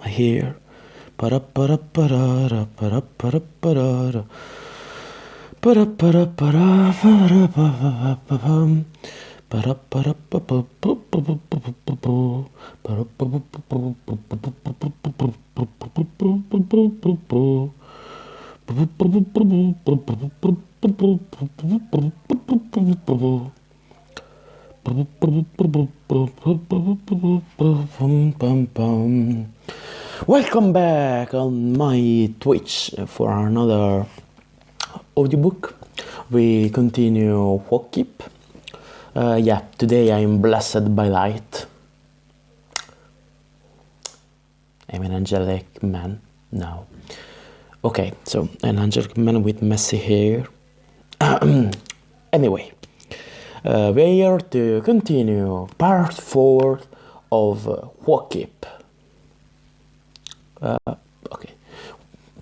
here. Para para para para para para para para para para para Welcome back on my Twitch for another audiobook. We continue Quag Keep. Today I'm blessed by light. I'm an angelic man now. Okay, so an angelic man with messy hair. Anyway, we're here to continue part 4 of Quag Keep.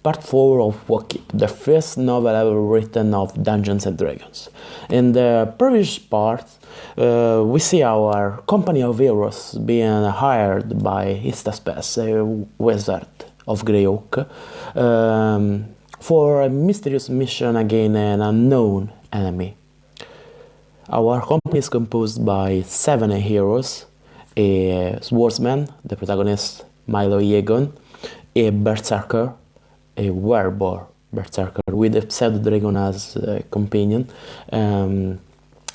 Part 4 of Quag Keep, the first novel ever written of Dungeons and Dragons. In the previous part, we see our company of heroes being hired by Istaspes, a wizard of Grey Oak, for a mysterious mission against an unknown enemy. Our company is composed by 7 heroes: a swordsman, the protagonist Milo Yegon, a berserker, a werewolf berserker with a pseudo-dragon as a companion,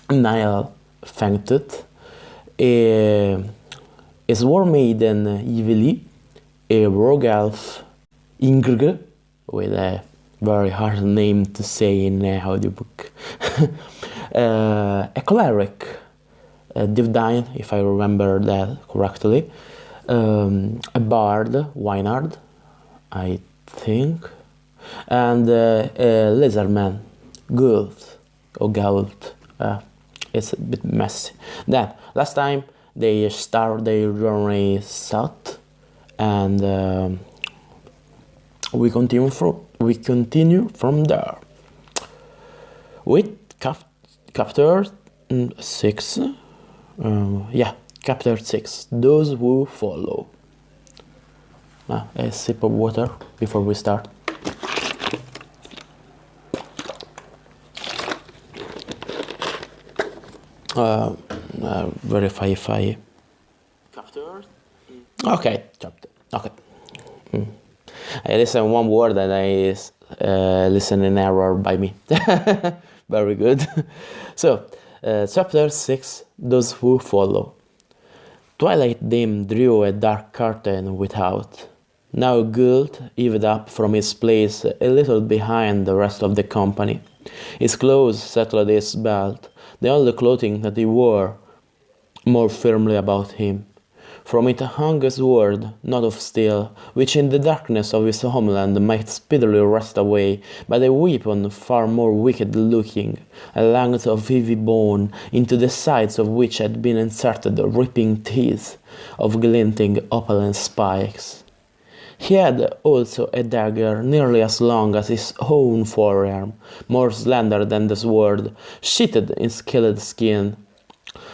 Niall Fangtooth, a swarm maiden Yvili, a rogue elf Ingrid, with a very hard name to say in an audiobook, a cleric, Divdine, if I remember that correctly, a bard, Wynard, I think, and a lizardman, Gould, or Gault. It's a bit messy. Then, last time they start their journey south, and we continue from there with chapter 6. Chapter 6. Those who follow. A sip of water before we start. Verify if I... Chapter? Okay, chapter. Okay. I listen one word and I listen in error by me. Very good. So, chapter 6, Those Who Follow. Twilight dim drew a dark curtain without. Now Gould heaved up from his place a little behind the rest of the company. His clothes settled his belt, the only clothing that he wore, more firmly about him. From it hung a sword, not of steel, which in the darkness of his homeland might speedily rust away, but a weapon far more wicked-looking, a length of heavy bone, into the sides of which had been inserted ripping teeth of glinting opaline spikes. He had also a dagger nearly as long as his own forearm, more slender than the sword, sheathed in scaled skin.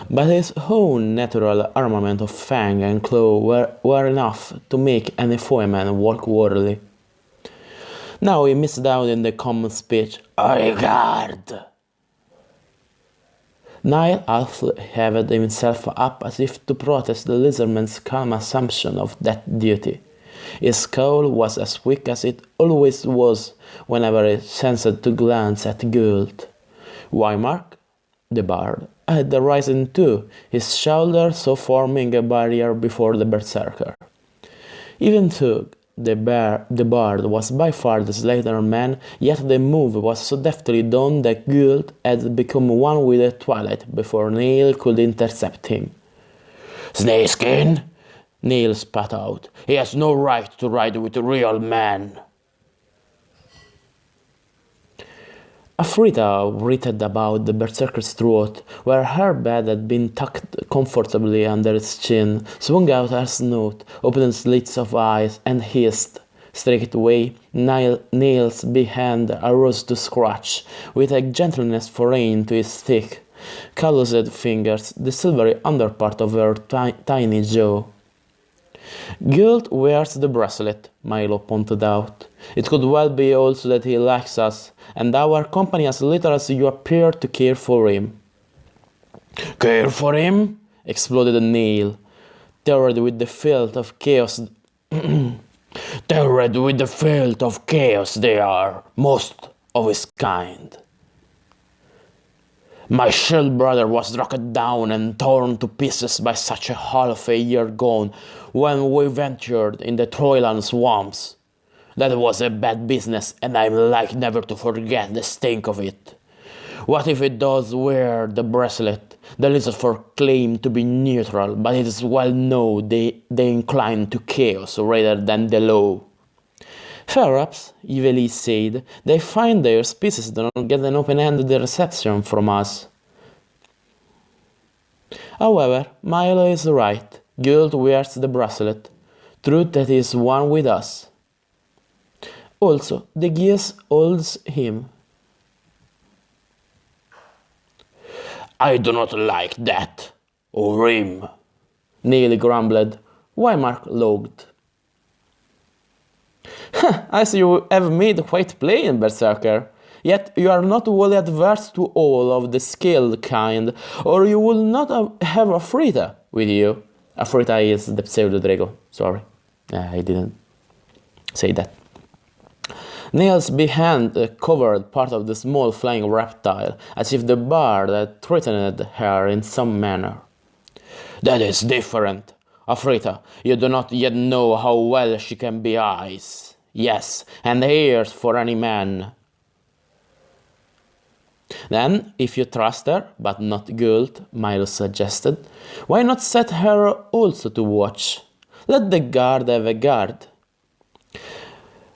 But his own natural armament of fang and claw were enough to make any foeman walk warily. Now he missed out in the common speech, "I guard!" Niall half heaved himself up as if to protest the lizardman's calm assumption of that duty. His scowl was as weak as it always was whenever he chanced to glance at Gould. Wymark, the bard, had risen too, his shoulder so forming a barrier before the berserker. Even though the bard was by far the slighter man, yet the move was so deftly done that Gould had become one with the twilight before Niall could intercept him. "Snakeskin!" Niall spat out. "He has no right to ride with real men." Afrita writhed about the berserker's throat, where her bed had been tucked comfortably under its chin, swung out her snout, opened slits of eyes, and hissed. Straightway, Niall's big hand arose to scratch, with a gentleness foreign to his thick, calloused fingers, the silvery underpart of her tiny jaw. Guilt wears the bracelet, Milo pointed out. It could well be also that he likes us, and our company as little as you appear to care for him. Care for him? Exploded Neil, tethered with the filth of chaos. Tethered with the filth of chaos they are, most of his kind. My shield brother was struck down and torn to pieces by such a half a year gone when we ventured in the Troyland swamps. That was a bad business, and I'm like never to forget the stink of it. What if it does wear the bracelet? The Lucifer claim to be neutral, but it is well known they incline to chaos rather than the law. Perhaps, Yveli said, they find their species do not get an open-handed reception from us. However, Milo is right. Guilt wears the bracelet. Truth that is one with us. Also, the geese holds him. I do not like that, or him, Neil grumbled. Wymark looked. I see you have made quite plain, Berserker. Yet you are not wholly adverse to all of the skilled kind, or you will not have Afrita with you. Afrita is the pseudo-drago, sorry. I didn't say that. Neil's big hand covered part of the small flying reptile, as if the bar that threatened her in some manner. That is different. Afrita, you do not yet know how well she can be eyes. Yes, and ears for any man. Then, if you trust her, but not Guilt, Milo suggested, why not set her also to watch? Let the guard have a guard.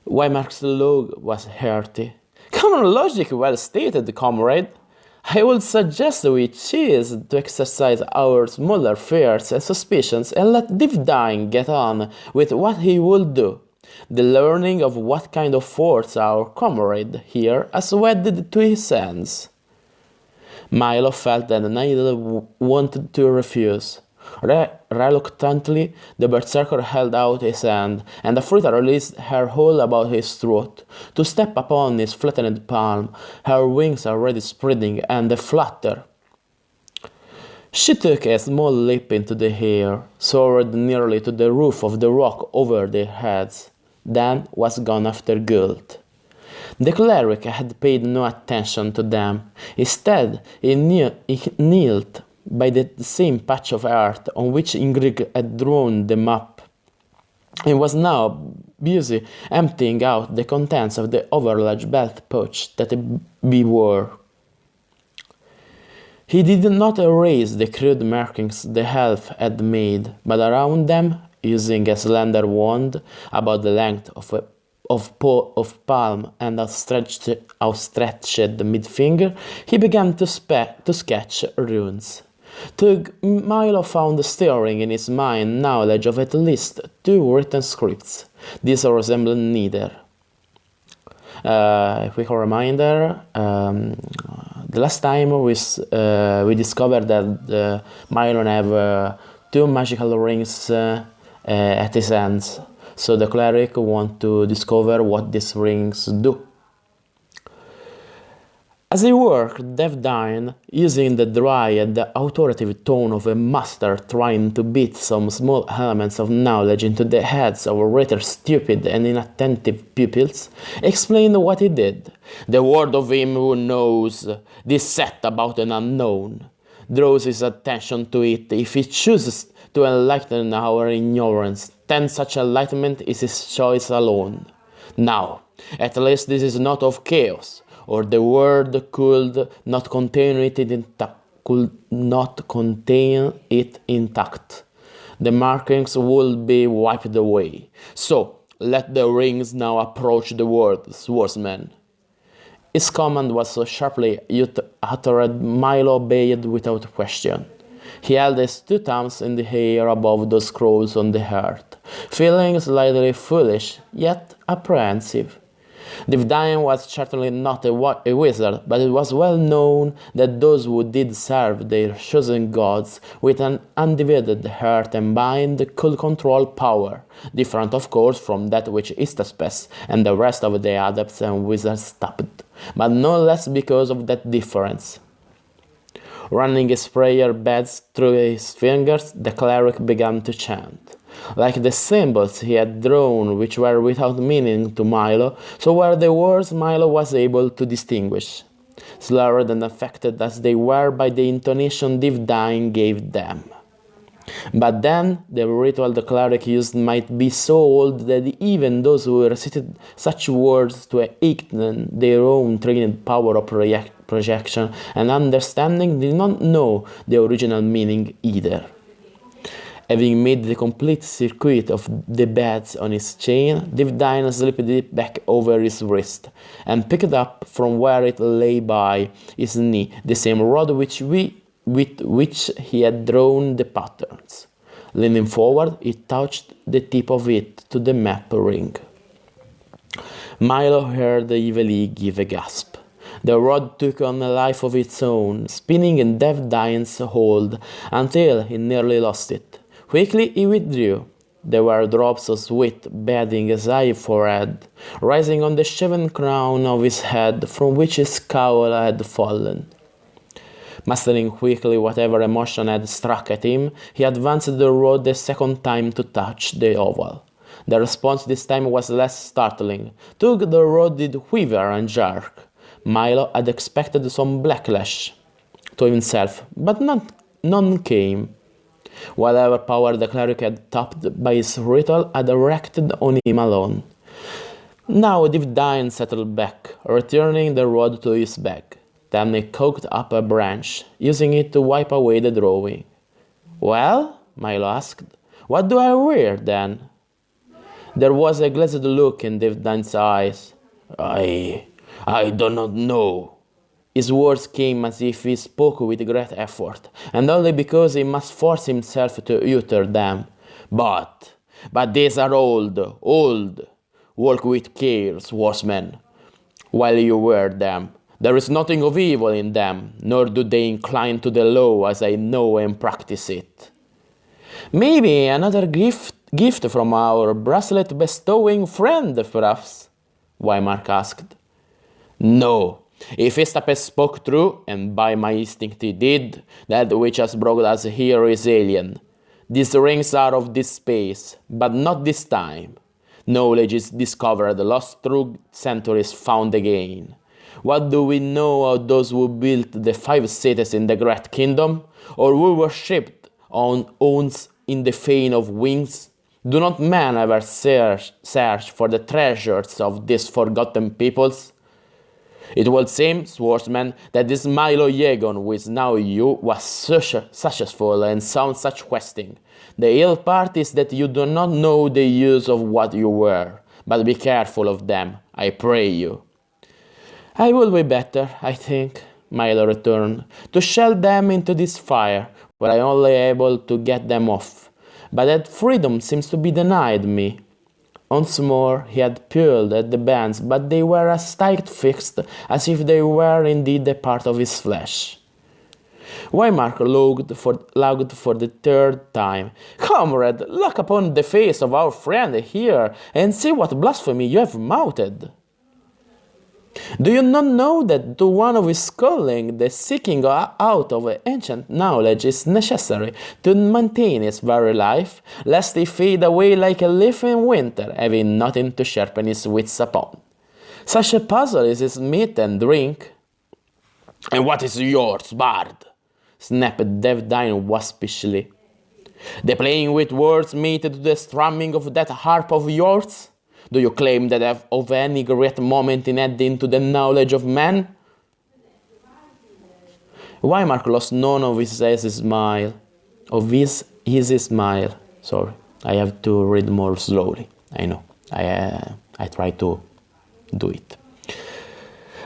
Wymark's look was hearty. Common logic well stated, comrade. I would suggest we choose to exercise our smaller fears and suspicions and let Divdyne get on with what he will do. The learning of what kind of force our comrade here has wedded to his hands. Milo felt that neither wanted to refuse. Reluctantly, the berserker held out his hand, and Afrita released her hold about his throat, to step upon his flattened palm, her wings already spreading and aflutter. She took a small leap into the air, soared nearly to the roof of the rock over their heads, then was gone after Guilt. The cleric had paid no attention to them. Instead, he knelt by the same patch of earth on which Ingrid had drawn the map, and was now busy emptying out the contents of the overlarge belt pouch that he wore. He did not erase the crude markings the elf had made, but around them, using a slender wand about the length of palm and outstretched mid-finger, he began to sketch runes. Milo found stirring in his mind knowledge of at least 2 written scripts. These resembled neither. A quick reminder, the last time we discovered that Milo have 2 magical rings at his hands, so the cleric wants to discover what these rings do. As he worked, Divdyne, using the dry and the authoritative tone of a master trying to beat some small elements of knowledge into the heads of rather stupid and inattentive pupils, explained what he did. The word of him who knows this set about an unknown draws his attention to it if he chooses to enlighten our ignorance. Then such enlightenment is his choice alone. Now, at least this is not of chaos, or the word could not contain it intact. The markings will be wiped away. So, let the rings now approach the world, swordsman. His command was so sharply uttered, Milo obeyed without question. He held his 2 thumbs in the air above those scrolls on the earth, feeling slightly foolish, yet apprehensive. Divdine was certainly not a wizard, but it was well known that those who did serve their chosen gods with an undivided heart and mind could control power, different of course from that which Istaspes and the rest of the adepts and wizards stopped, but no less because of that difference. Running his prayer beads through his fingers, the cleric began to chant. Like the symbols he had drawn, which were without meaning to Milo, so were the words Milo was able to distinguish, slurred and affected as they were by the intonation Divdine gave them. But then, the ritual the cleric used might be so old that even those who recited such words to heighten their own trained power of projection and understanding did not know the original meaning either. Having made the complete circuit of the beads on his chain, Divdine slipped it back over his wrist, and picked up from where it lay by his knee the same rod with which he had drawn the patterns. Leaning forward, he touched the tip of it to the map ring. Milo heard Iveli give a gasp. The rod took on a life of its own, spinning in Divdine's hold until he nearly lost it. Quickly he withdrew. There were drops of sweat beading his high forehead, rising on the shaven crown of his head from which his scowl had fallen. Mastering quickly whatever emotion had struck at him, he advanced the rod a second time to touch the oval. The response this time was less startling. Tug the rod did quiver and jerk. Milo had expected some backlash to himself, but none came. Whatever power the cleric had tapped by his ritual had rested on him alone. Now Divdine settled back, returning the rod to his bag. Then he cocked up a branch, using it to wipe away the drawing. "Well?" Milo asked. "What do I wear, then?" There was a glazed look in Divdine's eyes. I do not know." His words came as if he spoke with great effort, and only because he must force himself to utter them. But these are old. Walk with care, swordsman, while you wear them. There is nothing of evil in them, nor do they incline to the law as I know and practice it." "Maybe another gift from our bracelet-bestowing friend, perhaps?" Wymark asked. "No. If Istapes spoke true, and by my instinct he did, that which has brought us here is alien. These rings are of this space, but not this time. Knowledge is discovered, lost through centuries found again. What do we know of those who built the 5 cities in the Great Kingdom, or who worshipped on owns in the fane of wings? Do not men ever search for the treasures of these forgotten peoples? It would seem, swordsman, that this Milo Yegon, who is now you, was successful in such questing. The ill part is that you do not know the use of what you wear, but be careful of them, I pray you." "I will be better, I think," Milo returned, "to shell them into this fire, where I am only able to get them off. But that freedom seems to be denied me." Once more he had pulled at the bands, but they were as tight fixed as if they were indeed a part of his flesh. Wymark looked for the third time. "Comrade, look upon the face of our friend here, and see what blasphemy you have mouthed. Do you not know that to one of his calling the seeking out of ancient knowledge is necessary to maintain his very life, lest he fade away like a leaf in winter, having nothing to sharpen his wits upon? Such a puzzle is his meat and drink." "And what is yours, bard?" snapped Divdine waspishly. "The playing with words mated to the strumming of that harp of yours? Do you claim that of any great moment in adding to the knowledge of man?" Wymark lost none of his smile. Sorry, I have to read more slowly. I know. I try to do it.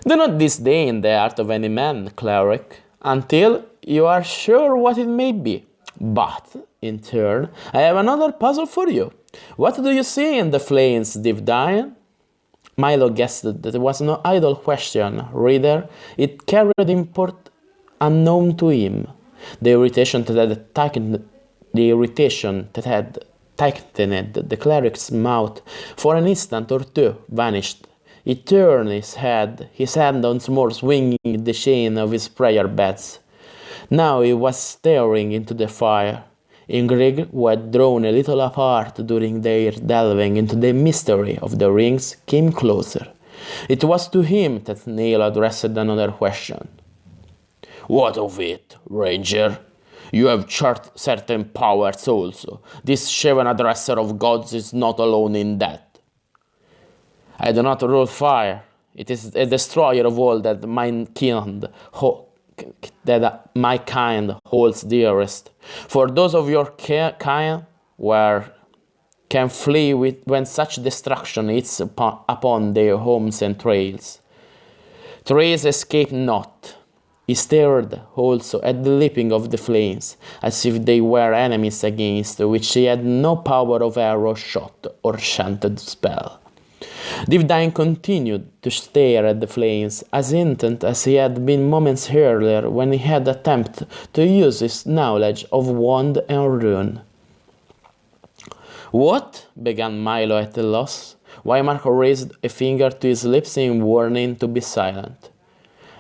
"Do not disdain the art of any man, cleric, until you are sure what it may be. But, in turn, I have another puzzle for you. What do you see in the flames, Divdine?" Milo guessed that it was no idle question. Reader, it carried import unknown to him. The irritation that had tightened the cleric's mouth for an instant or two vanished. He turned his head, his hand once more swinging the chain of his prayer beds. Now he was staring into the fire. Ingrid, who had drawn a little apart during their delving into the mystery of the rings, came closer. It was to him that Neil addressed another question. "What of it, Ranger? You have certain powers also. This shaven addresser of gods is not alone in that." "I do not rule fire. It is a destroyer of all that my kind holds dearest. For those of your kind can flee when such destruction hits upon their homes and trails. Trails escape not." He stared also at the leaping of the flames, as if they were enemies against which he had no power of arrow shot or enchanted spell. Divdine continued to stare at the flames, as intent as he had been moments earlier when he had attempted to use his knowledge of wand and rune. "What?" began Milo at a loss. Wymark raised a finger to his lips in warning to be silent.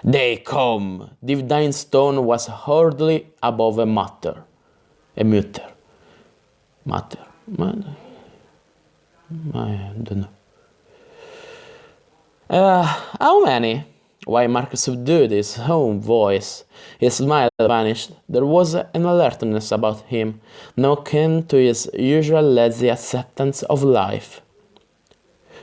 "They come!" Divdine's tone was hardly above a mutter. A mutter. Mutter. I don't know. How many?" Wymark subdued his own voice. His smile vanished. There was an alertness about him, no kin to his usual lazy acceptance of life.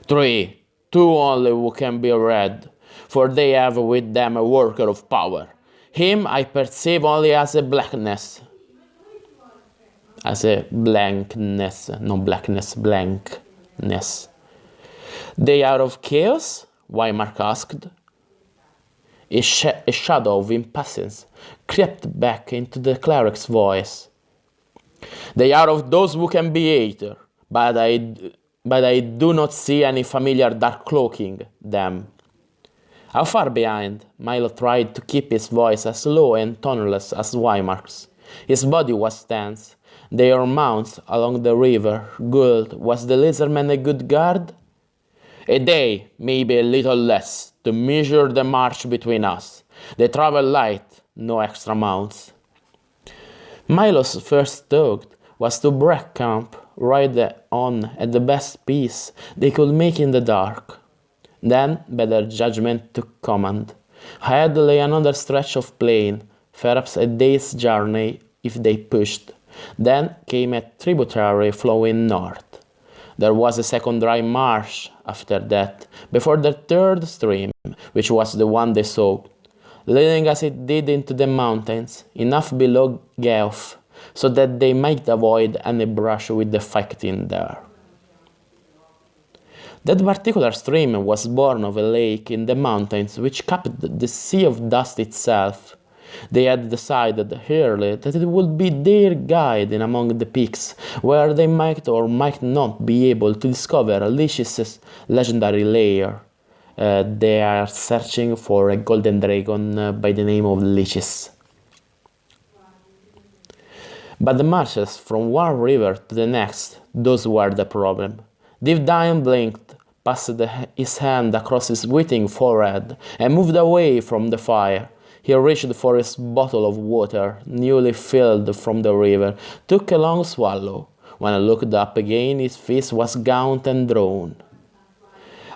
"3, 2 only who can be read, for they have with them a worker of power. Him I perceive only as a blackness." As a blankness, not blackness, blankness. "They are of chaos?" Wymark asked. A shadow of impatience crept back into the cleric's voice. "They are of those who can be hated, but I do not see any familiar dark cloaking them." "How far behind?" Milo tried to keep his voice as low and toneless as Wymark's. His body was tense. Their mounts along the river. Gould, was the lizardman a good guard? "A day, maybe a little less, to measure the march between us. They travel light, no extra mounts." Milo's first thought was to break camp, ride on at the best pace they could make in the dark. Then better judgment took command. Ahead lay another stretch of plain, perhaps a day's journey if they pushed. Then came a tributary flowing north. There was a second dry marsh after that, before the third stream, which was the one they sought, leading as it did into the mountains, enough below Guelph, so that they might avoid any brush with the fighting there. That particular stream was born of a lake in the mountains which capped the Sea of Dust itself. They had decided early that it would be their guide in among the peaks, where they might or might not be able to discover Lich's legendary lair. They are searching for a golden dragon by the name of Lich's. But the marches from one river to the next, those were the problem. Divdine blinked, passed his hand across his withing forehead, and moved away from the fire. He reached for his bottle of water, newly filled from the river, took a long swallow. When I looked up again, his face was gaunt and drawn.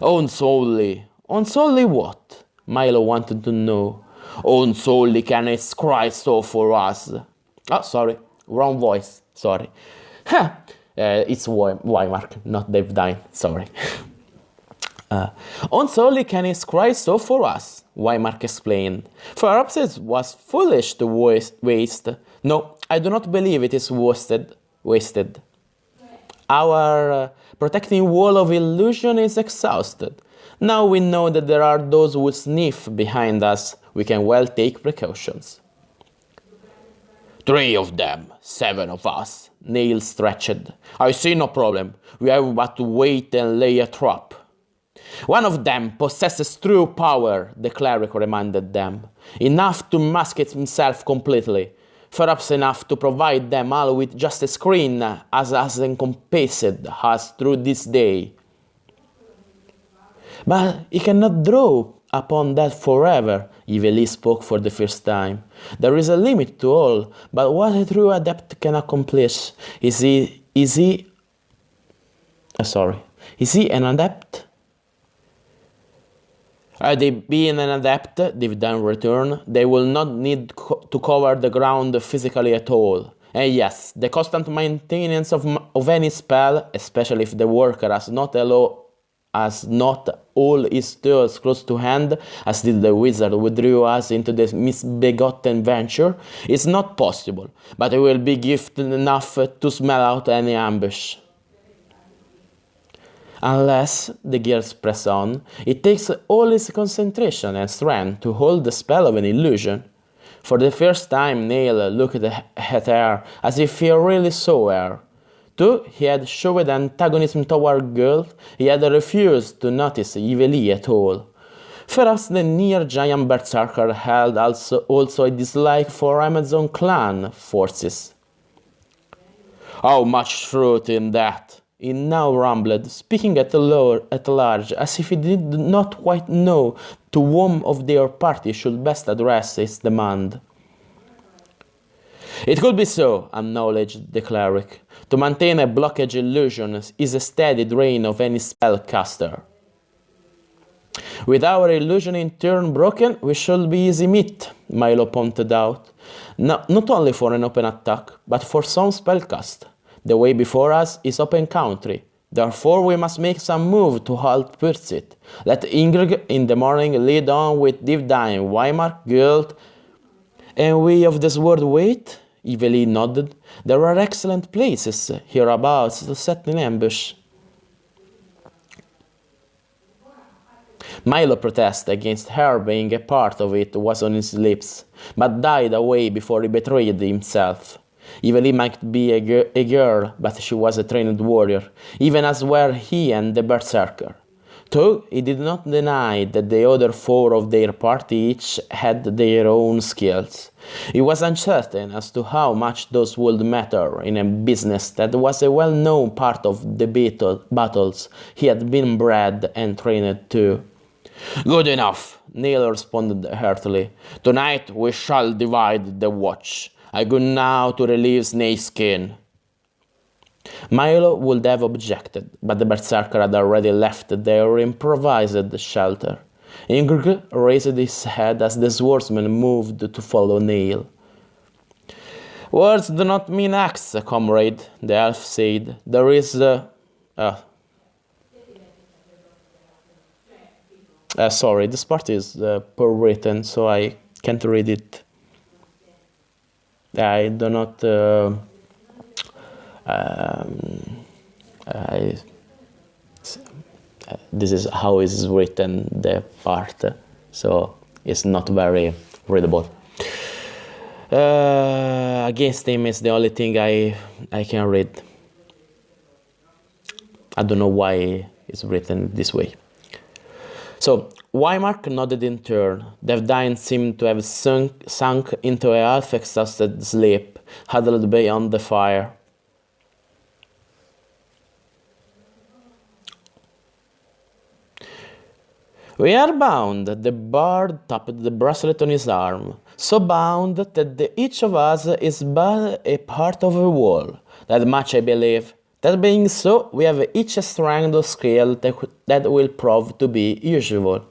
"Unsolely what?" Milo wanted to know. "Unsolely can it cry so for us?" Oh, sorry, wrong voice, sorry. It's Wymark, not Divdine, sorry. "Unsolely can it cry so for us," Wymark explained. "Perhaps it was foolish to waste. No, I do not believe it is wasted. Our protecting wall of illusion is exhausted. Now we know that there are those who sniff behind us. We can well take precautions." 3 of them, 7 of us, Neil stretched. "I see no problem. We have but to wait and lay a trap." One of them possesses true power, the cleric reminded them. Enough to mask it himself completely. Perhaps enough to provide them all with just a screen as has encompassed us through this day. But he cannot draw upon that forever, Yveli spoke for the first time. There is a limit to all, but what a true adept can accomplish. Is he an adept? Had they been an adept, Divine returned, they will not need to cover the ground physically at all. And yes, the constant maintenance of any spell, especially if the worker has not all his tools close to hand, as did the wizard who drew us into this misbegotten venture, is not possible, but it will be gifted enough to smell out any ambush. Unless, the gears press on, it takes all his concentration and strength to hold the spell of an illusion. For the first time, Neil looked at her as if he really saw her. Though he had showed antagonism toward girls, he had refused to notice Yveli at all. Perhaps the near-giant berserker held also a dislike for Amazon clan forces. How much truth in that? He now rumbled, speaking at large, as if he did not quite know to whom of their party should best address his demand. It could be so, acknowledged the cleric. To maintain a blockage illusion is a steady drain of any spellcaster. With our illusion in turn broken, we shall be easy meat, Milo pointed out. Not only for an open attack, but for some spellcast. The way before us is open country. Therefore we must make some move to halt pursuit. Let Ingrid in the morning lead on with Divine, Weimar, Guild, and we of this world wait? Yveli nodded. There are excellent places hereabouts to set an ambush. Milo's protest against her being a part of it was on his lips, but died away before he betrayed himself. Yveli might be a girl, but she was a trained warrior, even as were he and the berserker. Though he did not deny that the other four of their party each had their own skills. He was uncertain as to how much those would matter in a business that was a well-known part of the battles he had been bred and trained to. Good enough, Neil responded heartily. Tonight we shall divide the watch. I go now to relieve Snakeskin. Milo would have objected, but the berserker had already left their improvised shelter. Ingrid raised his head as the swordsman moved to follow Neil. Words do not mean acts, comrade, the elf said. There is sorry, this part is poor written, so I can't read it. I do not... this is how it's written, the part, so it's not very readable. Against him is the only thing I can read. I don't know why it's written this way. So, Weimar nodded in turn. Devdine seemed to have sunk into a half-exhausted sleep, huddled beyond the fire. We are bound, the bard tapped the bracelet on his arm, so bound that each of us is but a part of a wall. That much I believe. That being so, we have each a strength skill that will prove to be useful.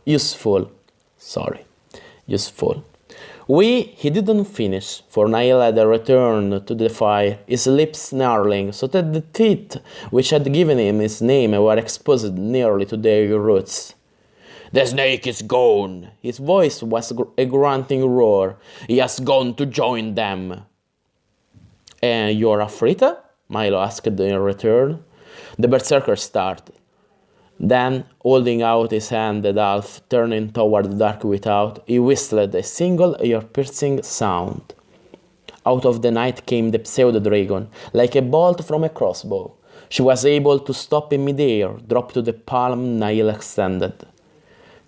He didn't finish, for Niall had returned to the fire, his lips snarling, so that the teeth which had given him his name were exposed nearly to their roots. The snake is gone. His voice was a grunting roar. He has gone to join them. And you're afraid? Milo asked in return. The berserker started. Then, holding out his hand at Alf, turning toward the dark without, he whistled a single ear-piercing sound. Out of the night came the pseudo-dragon, like a bolt from a crossbow. She was able to stop in midair, drop to the palm Nail extended.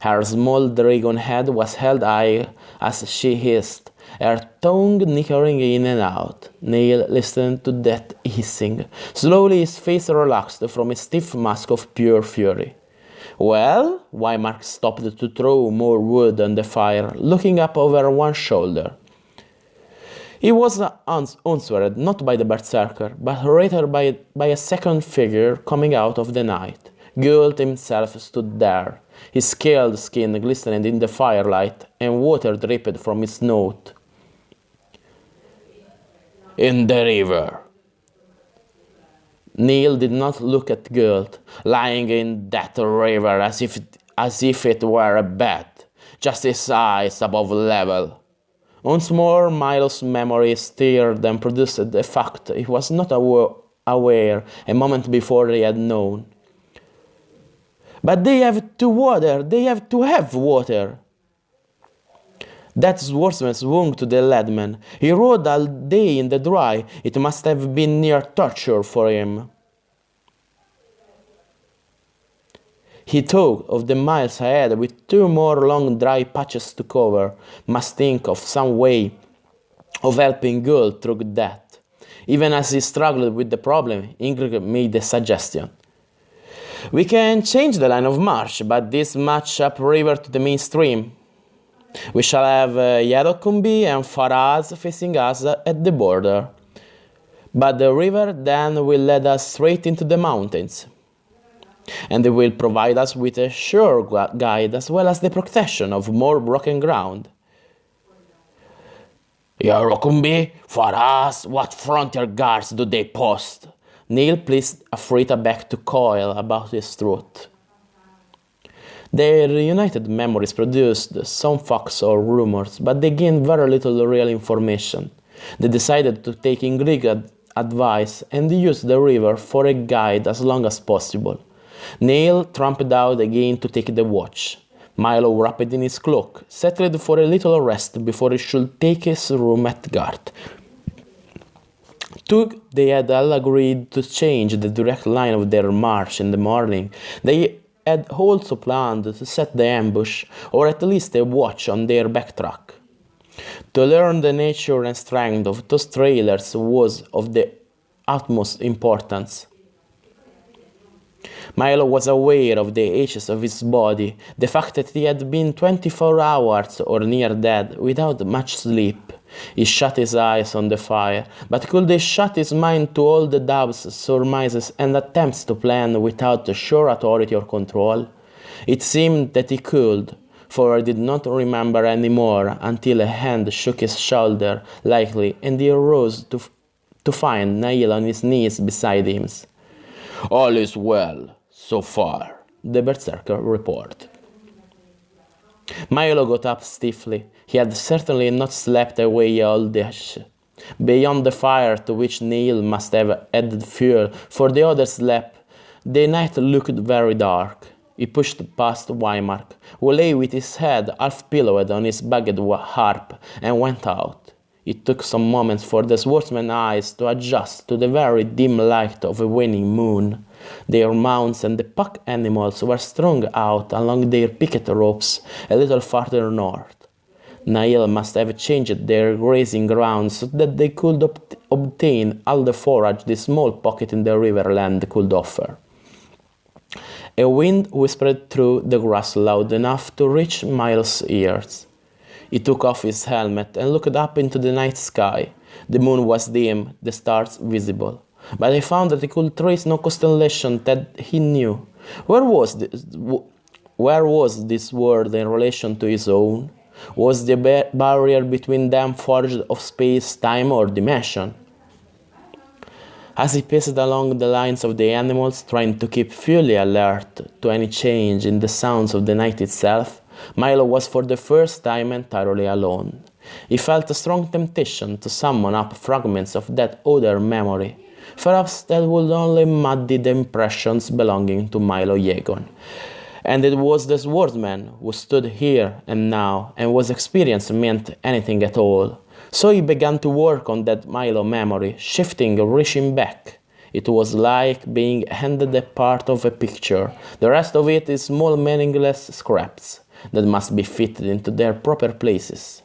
Her small dragon head was held high as she hissed, her tongue nickering in and out. Nail listened to that hissing. Slowly his face relaxed from a stiff mask of pure fury. Well, Wymark stopped to throw more wood on the fire, looking up over one shoulder. He was answered not by the berserker, but rather by a second figure coming out of the night. Gult himself stood there, his scaled skin glistening in the firelight, and water dripped from his snout. In the river. Neil did not look at Gult, lying in that river as if it were a bed, just his eyes above level. Once more Milo's memory stirred and produced the fact he was not aware a moment before he had known. But they have to have water. That swordsman swung to the leadman. He rode all day in the dry. It must have been near torture for him. He thought of the miles ahead with 2 more long dry patches to cover, must think of some way of helping Gult through that. Even as he struggled with the problem, Ingrid made a suggestion. We can change the line of march, but this much upriver to the main stream. We shall have Yadocumbi and Faraz facing us at the border. But the river then will lead us straight into the mountains. And it will provide us with a sure guide as well as the protection of more broken ground. Yadocumbi, Faraz, what frontier guards do they post? Neil placed Afrita back to coil about his throat. Their reunited memories produced some facts or rumors, but they gained very little real information. They decided to take Ingrid's advice and use the river for a guide as long as possible. Neil tramped out again to take the watch. Milo wrapped in his cloak, settled for a little rest before he should take his room at Gart. They had all agreed to change the direct line of their march in the morning. They had also planned to set the ambush, or at least a watch on their backtrack. To learn the nature and strength of those trailers was of the utmost importance. Milo was aware of the ages of his body, the fact that he had been 24 hours or near dead without much sleep. He shut his eyes on the fire, but could he shut his mind to all the doubts, surmises, and attempts to plan without sure authority or control? It seemed that he could, for he did not remember any more until a hand shook his shoulder lightly, and he arose to find Nail on his knees beside him. All is well, so far, the berserker reported. Milo got up stiffly. He had certainly not slept away all day. Beyond the fire to which Neil must have added fuel for the other slept, the night looked very dark. He pushed past Wymark, who lay with his head half-pillowed on his bagged harp, and went out. It took some moments for the swordsman's eyes to adjust to the very dim light of a waning moon. Their mounts and the pack animals were strung out along their picket ropes a little farther north. Nail must have changed their grazing grounds so that they could obtain all the forage the small pocket in the riverland could offer. A wind whispered through the grass loud enough to reach Miles' ears. He took off his helmet and looked up into the night sky. The moon was dim, the stars visible. But he found that he could trace no constellation that he knew. Where was this world in relation to his own? Was the barrier between them forged of space, time, or dimension? As he paced along the lines of the animals, trying to keep fully alert to any change in the sounds of the night itself, Milo was for the first time entirely alone. He felt a strong temptation to summon up fragments of that other memory. Perhaps that would only muddy the impressions belonging to Milo Yegon. And it was the swordsman who stood here and now, and whose experience meant anything at all. So he began to work on that Milo memory, shifting, reaching back. It was like being handed a part of a picture. The rest of it is small meaningless scraps that must be fitted into their proper places.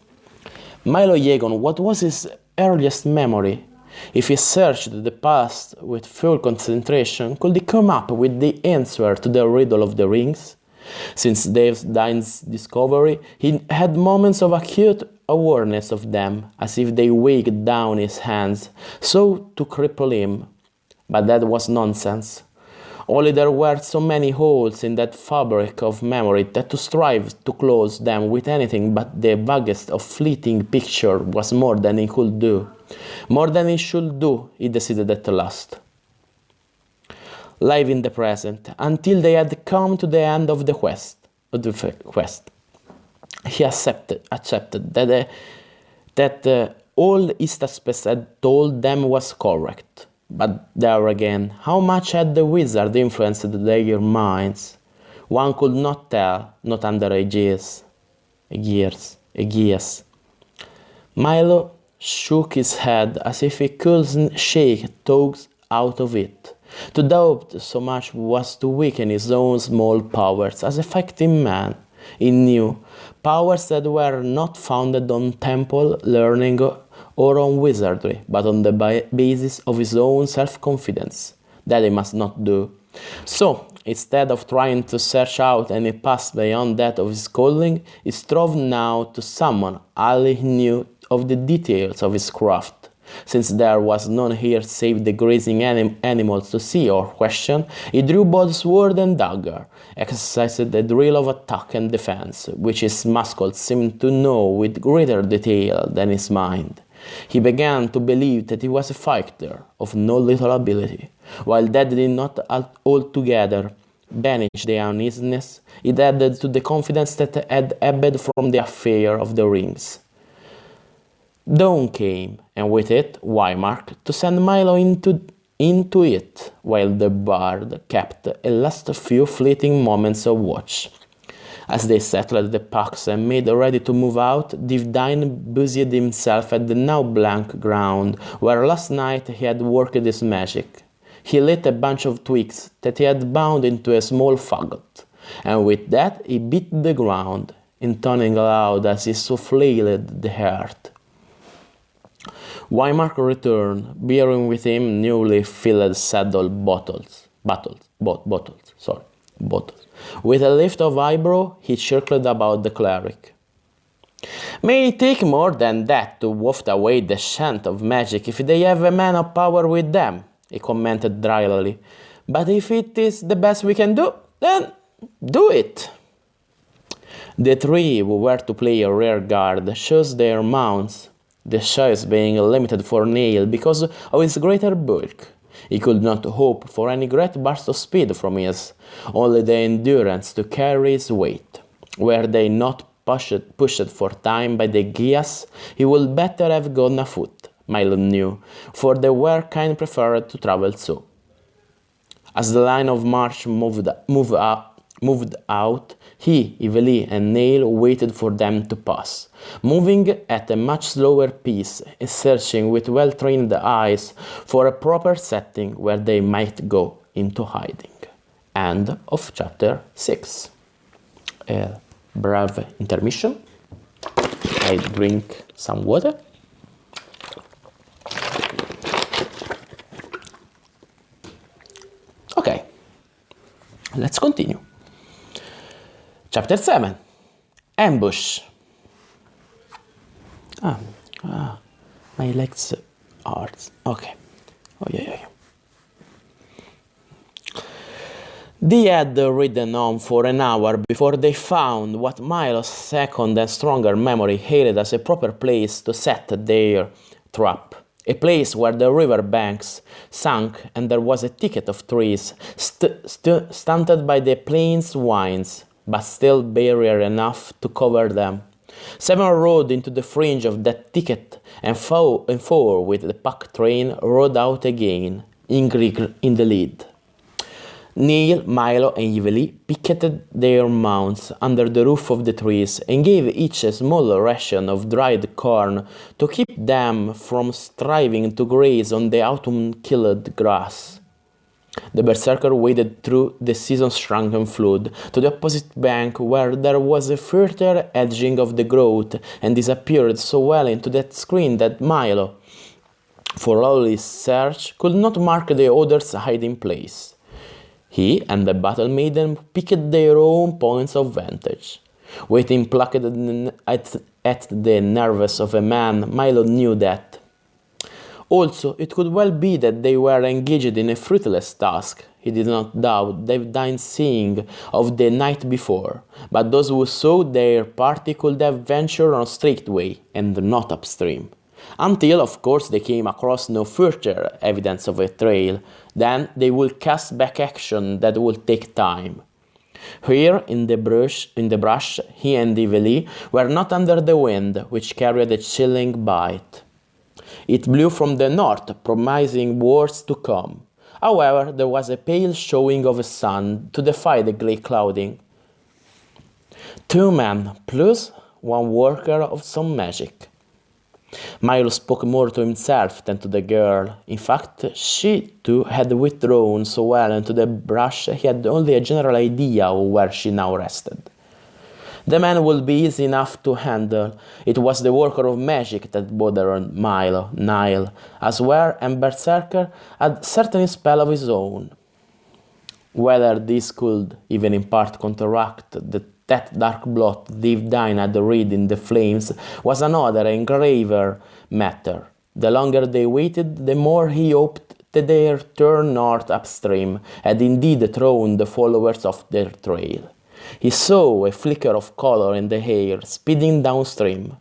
Milo Yegon, what was his earliest memory? If he searched the past with full concentration, could he come up with the answer to the riddle of the rings? Since Dine's discovery, he had moments of acute awareness of them, as if they weighed down his hands, so to cripple him. But that was nonsense. Only there were so many holes in that fabric of memory that to strive to close them with anything but the vaguest of fleeting picture was more than he could do. More than he should do, he decided at last. Live in the present, until they had come to the end of the quest. He accepted that all Istaspes had told them was correct. But there again, how much had the wizard influenced their minds? One could not tell, not under Aegeus. Milo shook his head as if he couldn't shake thoughts out of it. To doubt so much was to weaken his own small powers as a fighting man. He knew powers that were not founded on temple learning or on wizardry, but on the basis of his own self-confidence. That he must not do. So, instead of trying to search out any past beyond that of his calling, he strove now to summon all he knew of the details of his craft. Since there was none here save the grazing animals to see or question, he drew both sword and dagger, exercised the drill of attack and defense, which his muscles seemed to know with greater detail than his mind. He began to believe that he was a fighter of no little ability. While that did not altogether banish the uneasiness, it added to the confidence that had ebbed from the affair of the rings. Dawn came, and with it Wymark, to send Milo into it, while the bard kept a last few fleeting moments of watch. As they settled the packs and made ready to move out, Divdine busied himself at the now blank ground, where last night he had worked his magic. He lit a bunch of twigs that he had bound into a small fagot, and with that he beat the ground, intoning aloud as he souffled the earth. Wymark returned, bearing with him newly filled saddle bottles. With a lift of eyebrow, he circled about the cleric. May it take more than that to waft away the scent of magic if they have a man of power with them, he commented dryly. But if it is the best we can do, then do it. The three who were to play a rear guard chose their mounts, the choice being limited for Neil because of his greater bulk. He could not hope for any great burst of speed from his, only the endurance to carry his weight. Were they not pushed for time by the Gias, he would better have gone afoot, Milo knew, for the Werkind preferred to travel so. As the line of march moved out, he, Iveli, and Neil waited for them to pass, moving at a much slower pace and searching with well-trained eyes for a proper setting where they might go into hiding. End of chapter 6. A brave intermission. I drink some water. Okay, let's continue. Chapter 7. Ambush. My legs hurt. Okay. Oh, yeah. They had ridden on for an hour before they found what Milo's second and stronger memory hailed as a proper place to set their trap. A place where the river banks sank and there was a thicket of trees stunted by the plains vines, but still barrier enough to cover them. 7 rode into the fringe of that thicket, and 4 with the pack train rode out again, Ingrid in the lead. Neil, Milo, and Yveli picketed their mounts under the roof of the trees and gave each a small ration of dried corn to keep them from striving to graze on the autumn-killed grass. The berserker waded through the season-shrunken flood to the opposite bank where there was a further edging of the growth and disappeared so well into that screen that Milo, for all his search, could not mark the other's hiding place. He and the battle maiden picked their own points of vantage. Waiting plucked at the nerves of a man, Milo knew that. Also, it could well be that they were engaged in a fruitless task. He did not doubt the dying seeing of the night before, but those who saw their party could have ventured on a straight way, and not upstream. Until, of course, they came across no further evidence of a trail. Then they would cast back action that would take time. Here, in the brush, he and Yveli were not under the wind, which carried a chilling bite. It blew from the north, promising worse to come. However, there was a pale showing of a sun to defy the grey clouding. 2 men, plus 1 worker of some magic. Milo spoke more to himself than to the girl. In fact, she too had withdrawn so well into the brush he had only a general idea of where she now rested. The man would be easy enough to handle. It was the worker of magic that bothered Milo. Nile, as well, and Berserker had certain spell of his own. Whether this could, even in part, counteract that dark blot Dave Dine had read in the flames was another and graver matter. The longer they waited, the more he hoped that their turn north upstream had indeed thrown the followers off their trail. He saw a flicker of color in the air, speeding downstream.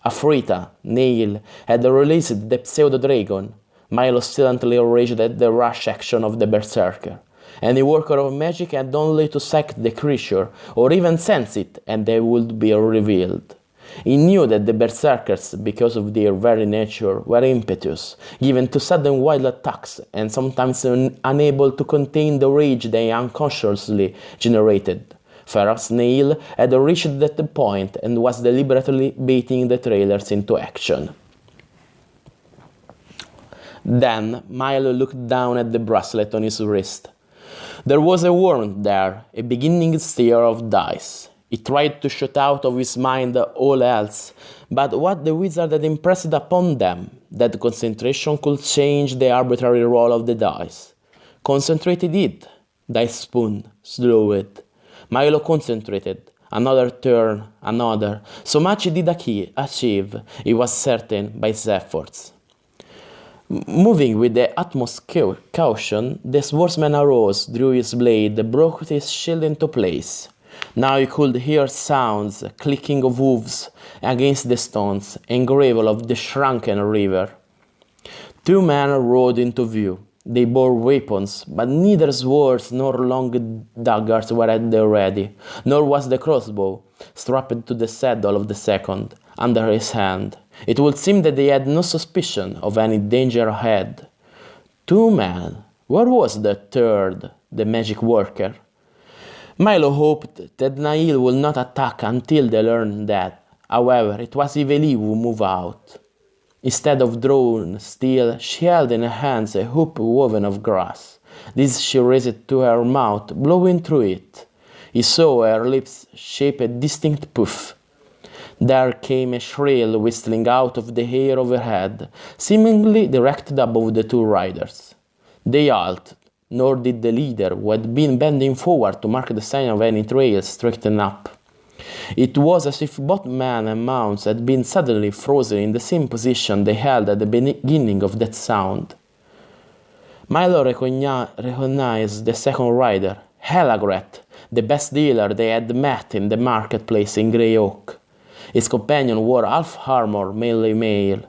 Afrita, Neil, had released the pseudo-dragon. Milo silently raged at the rash action of the berserker. Any worker of magic had only to sack the creature, or even sense it, and they would be revealed. He knew that the berserkers, because of their very nature, were impetuous, given to sudden wild attacks, and sometimes unable to contain the rage they unconsciously generated. Ferrous Neil had reached that point and was deliberately baiting the trailers into action. Then Milo looked down at the bracelet on his wrist. There was a warrant there, a beginning stir of dice. He tried to shut out of his mind all else, but what the wizard had impressed upon them, that concentration could change the arbitrary roll of the dice. Concentrated it. Dice spoon, slow it. Milo concentrated. Another turn, another. So much he did achieve, he was certain, by his efforts. Moving with the utmost caution, the swordsman arose, drew his blade, broke his shield into place. Now he could hear sounds, clicking of hooves against the stones, and gravel of the shrunken river. 2 men rode into view. They bore weapons, but neither swords nor long daggers were at the ready, nor was the crossbow, strapped to the saddle of the second, under his hand. It would seem that they had no suspicion of any danger ahead. 2 men. Where was the third, the magic worker? Milo hoped that Nail would not attack until they learned that. However, it was Yveli who moved out. Instead of drawn steel, she held in her hands a hoop woven of grass. This she raised to her mouth, blowing through it. He saw her lips shape a distinct puff. There came a shrill whistling out of the air overhead, seemingly directed above the 2 riders. They halted, nor did the leader, who had been bending forward to mark the sign of any trail, straighten up. It was as if both men and mounts had been suddenly frozen in the same position they held at the beginning of that sound. Milo recognized the second rider, Helagret, the best dealer they had met in the marketplace in Grey Oak. His companion wore half armor, mainly male.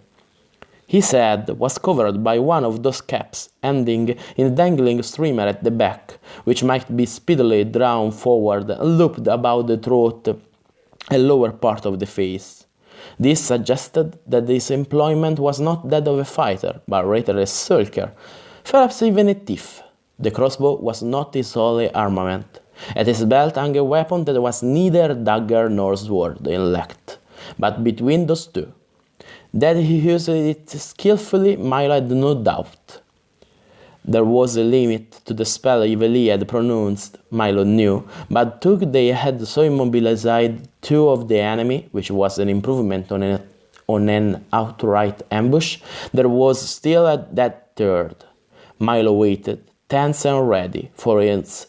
His head was covered by one of those caps, ending in a dangling streamer at the back, which might be speedily drawn forward and looped about the throat and lower part of the face. This suggested that his employment was not that of a fighter, but rather a sulker, perhaps even a thief. The crossbow was not his only armament. At his belt hung a weapon that was neither dagger nor sword in length, but between those two. That he used it skillfully, Milo had no doubt. There was a limit to the spell Yveli had pronounced, Milo knew, but though they had so immobilized two of the enemy, which was an improvement on an outright ambush, there was still that third. Milo waited, tense and ready, for his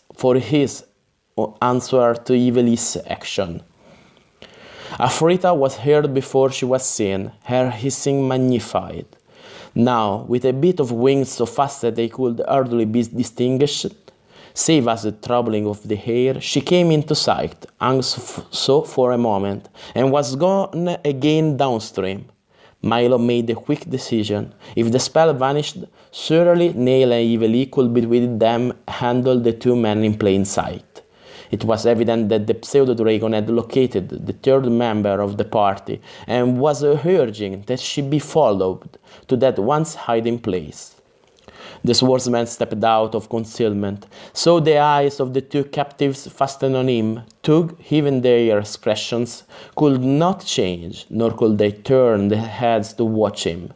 answer to Yveli's action. Afrita was heard before she was seen, her hissing magnified. Now, with a bit of wings so fast that they could hardly be distinguished, save as the troubling of the hair, she came into sight, hung so for a moment, and was gone again downstream. Milo made a quick decision. If the spell vanished, surely Neil and Yveli could be with them handle the two men in plain sight. It was evident that the pseudo-dragon had located the third member of the party and was urging that she be followed to that once hiding place. The swordsman stepped out of concealment, saw the eyes of the two captives fastened on him, took even their expressions could not change, nor could they turn their heads to watch him.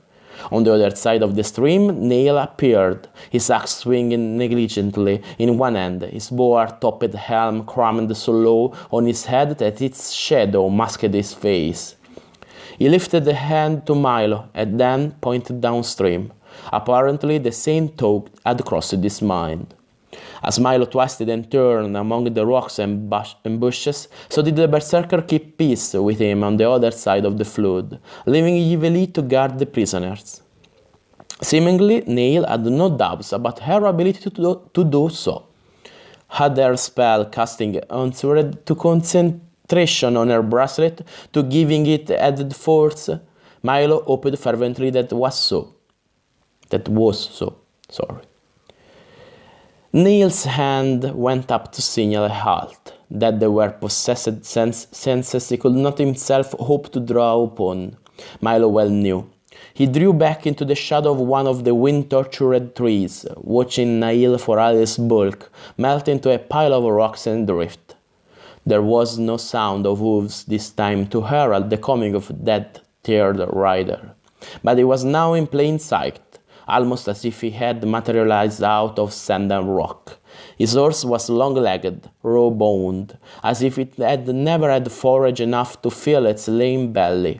On the other side of the stream, Neil appeared, his axe swinging negligently in one hand, his boar-topped helm crammed so low on his head that its shadow masked his face. He lifted a hand to Milo and then pointed downstream. Apparently, the same thought had crossed his mind. As Milo twisted and turned among the rocks and bushes, so did the berserker keep peace with him on the other side of the flood, leaving Yveli to guard the prisoners. Seemingly, Neil had no doubts about her ability to do so. Had her spell casting answered to concentration on her bracelet, to giving it added force, Milo hoped fervently that was so. Neil's hand went up to signal a halt, that they were possessed senses he could not himself hope to draw upon. Milo well knew. He drew back into the shadow of one of the wind-tortured trees, watching Neil for all his bulk melt into a pile of rocks and drift. There was no sound of hooves this time to herald the coming of that third rider, but he was now in plain sight, almost as if he had materialized out of sand and rock. His horse was long-legged, raw-boned, as if it had never had forage enough to fill its lame belly.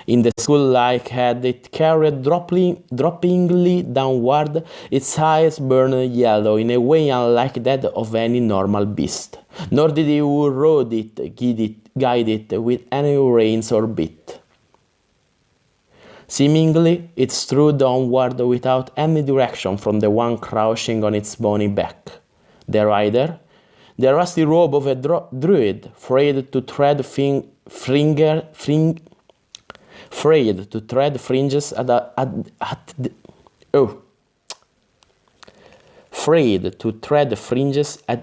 In the skull-like head it carried droppingly downward, its eyes burned yellow in a way unlike that of any normal beast. Nor did he who rode it guide it with any reins or bit. Seemingly, it strode onward without any direction from the one crouching on its bony back. The rider, the rusty robe of a druid, afraid to tread fringes at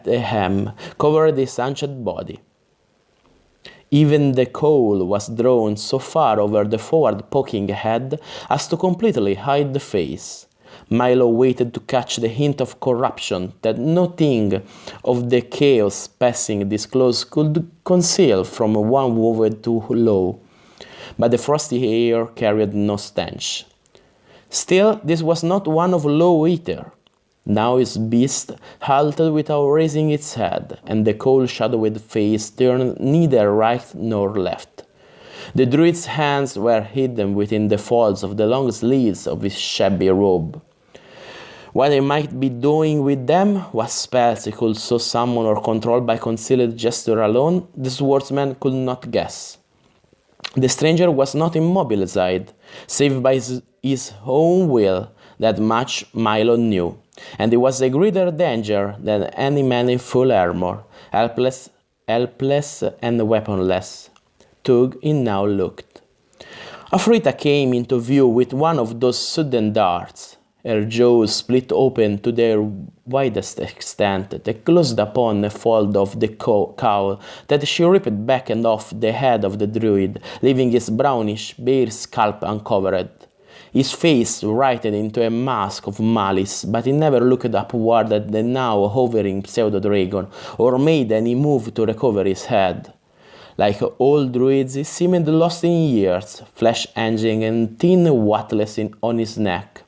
the hem, covered his hunched body. Even the cowl was drawn so far over the forward-poking head as to completely hide the face. Milo waited to catch the hint of corruption that nothing of the chaos passing this close could conceal from one woven too low. But the frosty air carried no stench. Still, this was not one of low ether. Now his beast halted without raising its head, and the cold-shadowed face turned neither right nor left. The druid's hands were hidden within the folds of the long sleeves of his shabby robe. What he might be doing with them, what spells he could so summon or control by concealed gesture alone, the swordsman could not guess. The stranger was not immobilized, save by his own will. That much Milo knew, and he was a greater danger than any man in full armor, helpless and weaponless. Tug he now looked. Afrita came into view with one of those sudden darts. Her jaws split open to their widest extent, that closed upon a fold of the cowl that she ripped back and off the head of the druid, leaving his brownish bare scalp uncovered. His face writhed into a mask of malice, but he never looked upward at the now hovering pseudo-dragon, or made any move to recover his head. Like all druids, he seemed lost in years, flesh hanging and thin wattles on his neck.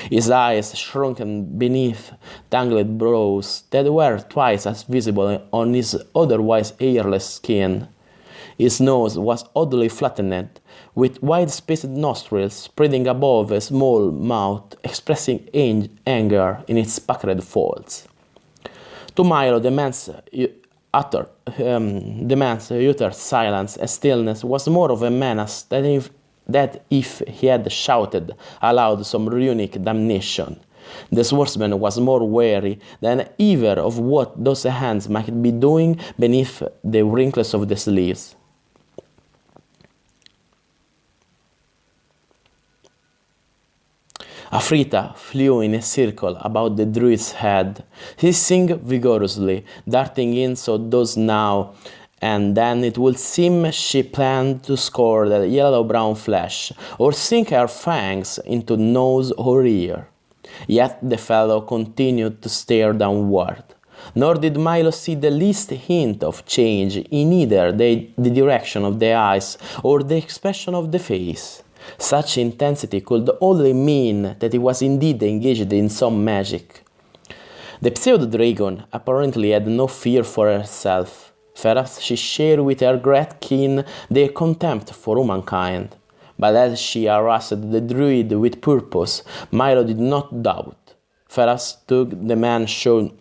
His eyes shrunken beneath tangled brows that were twice as visible on his otherwise hairless skin. His nose was oddly flattened, with wide-spaced nostrils spreading above a small mouth expressing anger in its puckered folds. To Milo, the man's utter silence and stillness was more of a menace that if he had shouted aloud some runic damnation. The swordsman was more wary than ever of what those hands might be doing beneath the wrinkles of the sleeves. Afrita flew in a circle about the druid's head, hissing vigorously, darting in so those now and then it would seem she planned to score the yellow-brown flesh, or sink her fangs into nose or ear. Yet the fellow continued to stare downward, nor did Milo see the least hint of change in either the direction of the eyes or the expression of the face. Such intensity could only mean that he was indeed engaged in some magic. The pseudo-dragon apparently had no fear for herself, whereas she shared with her great kin their contempt for humankind. But as she harassed the druid with purpose, Milo did not doubt. Whereas the man showed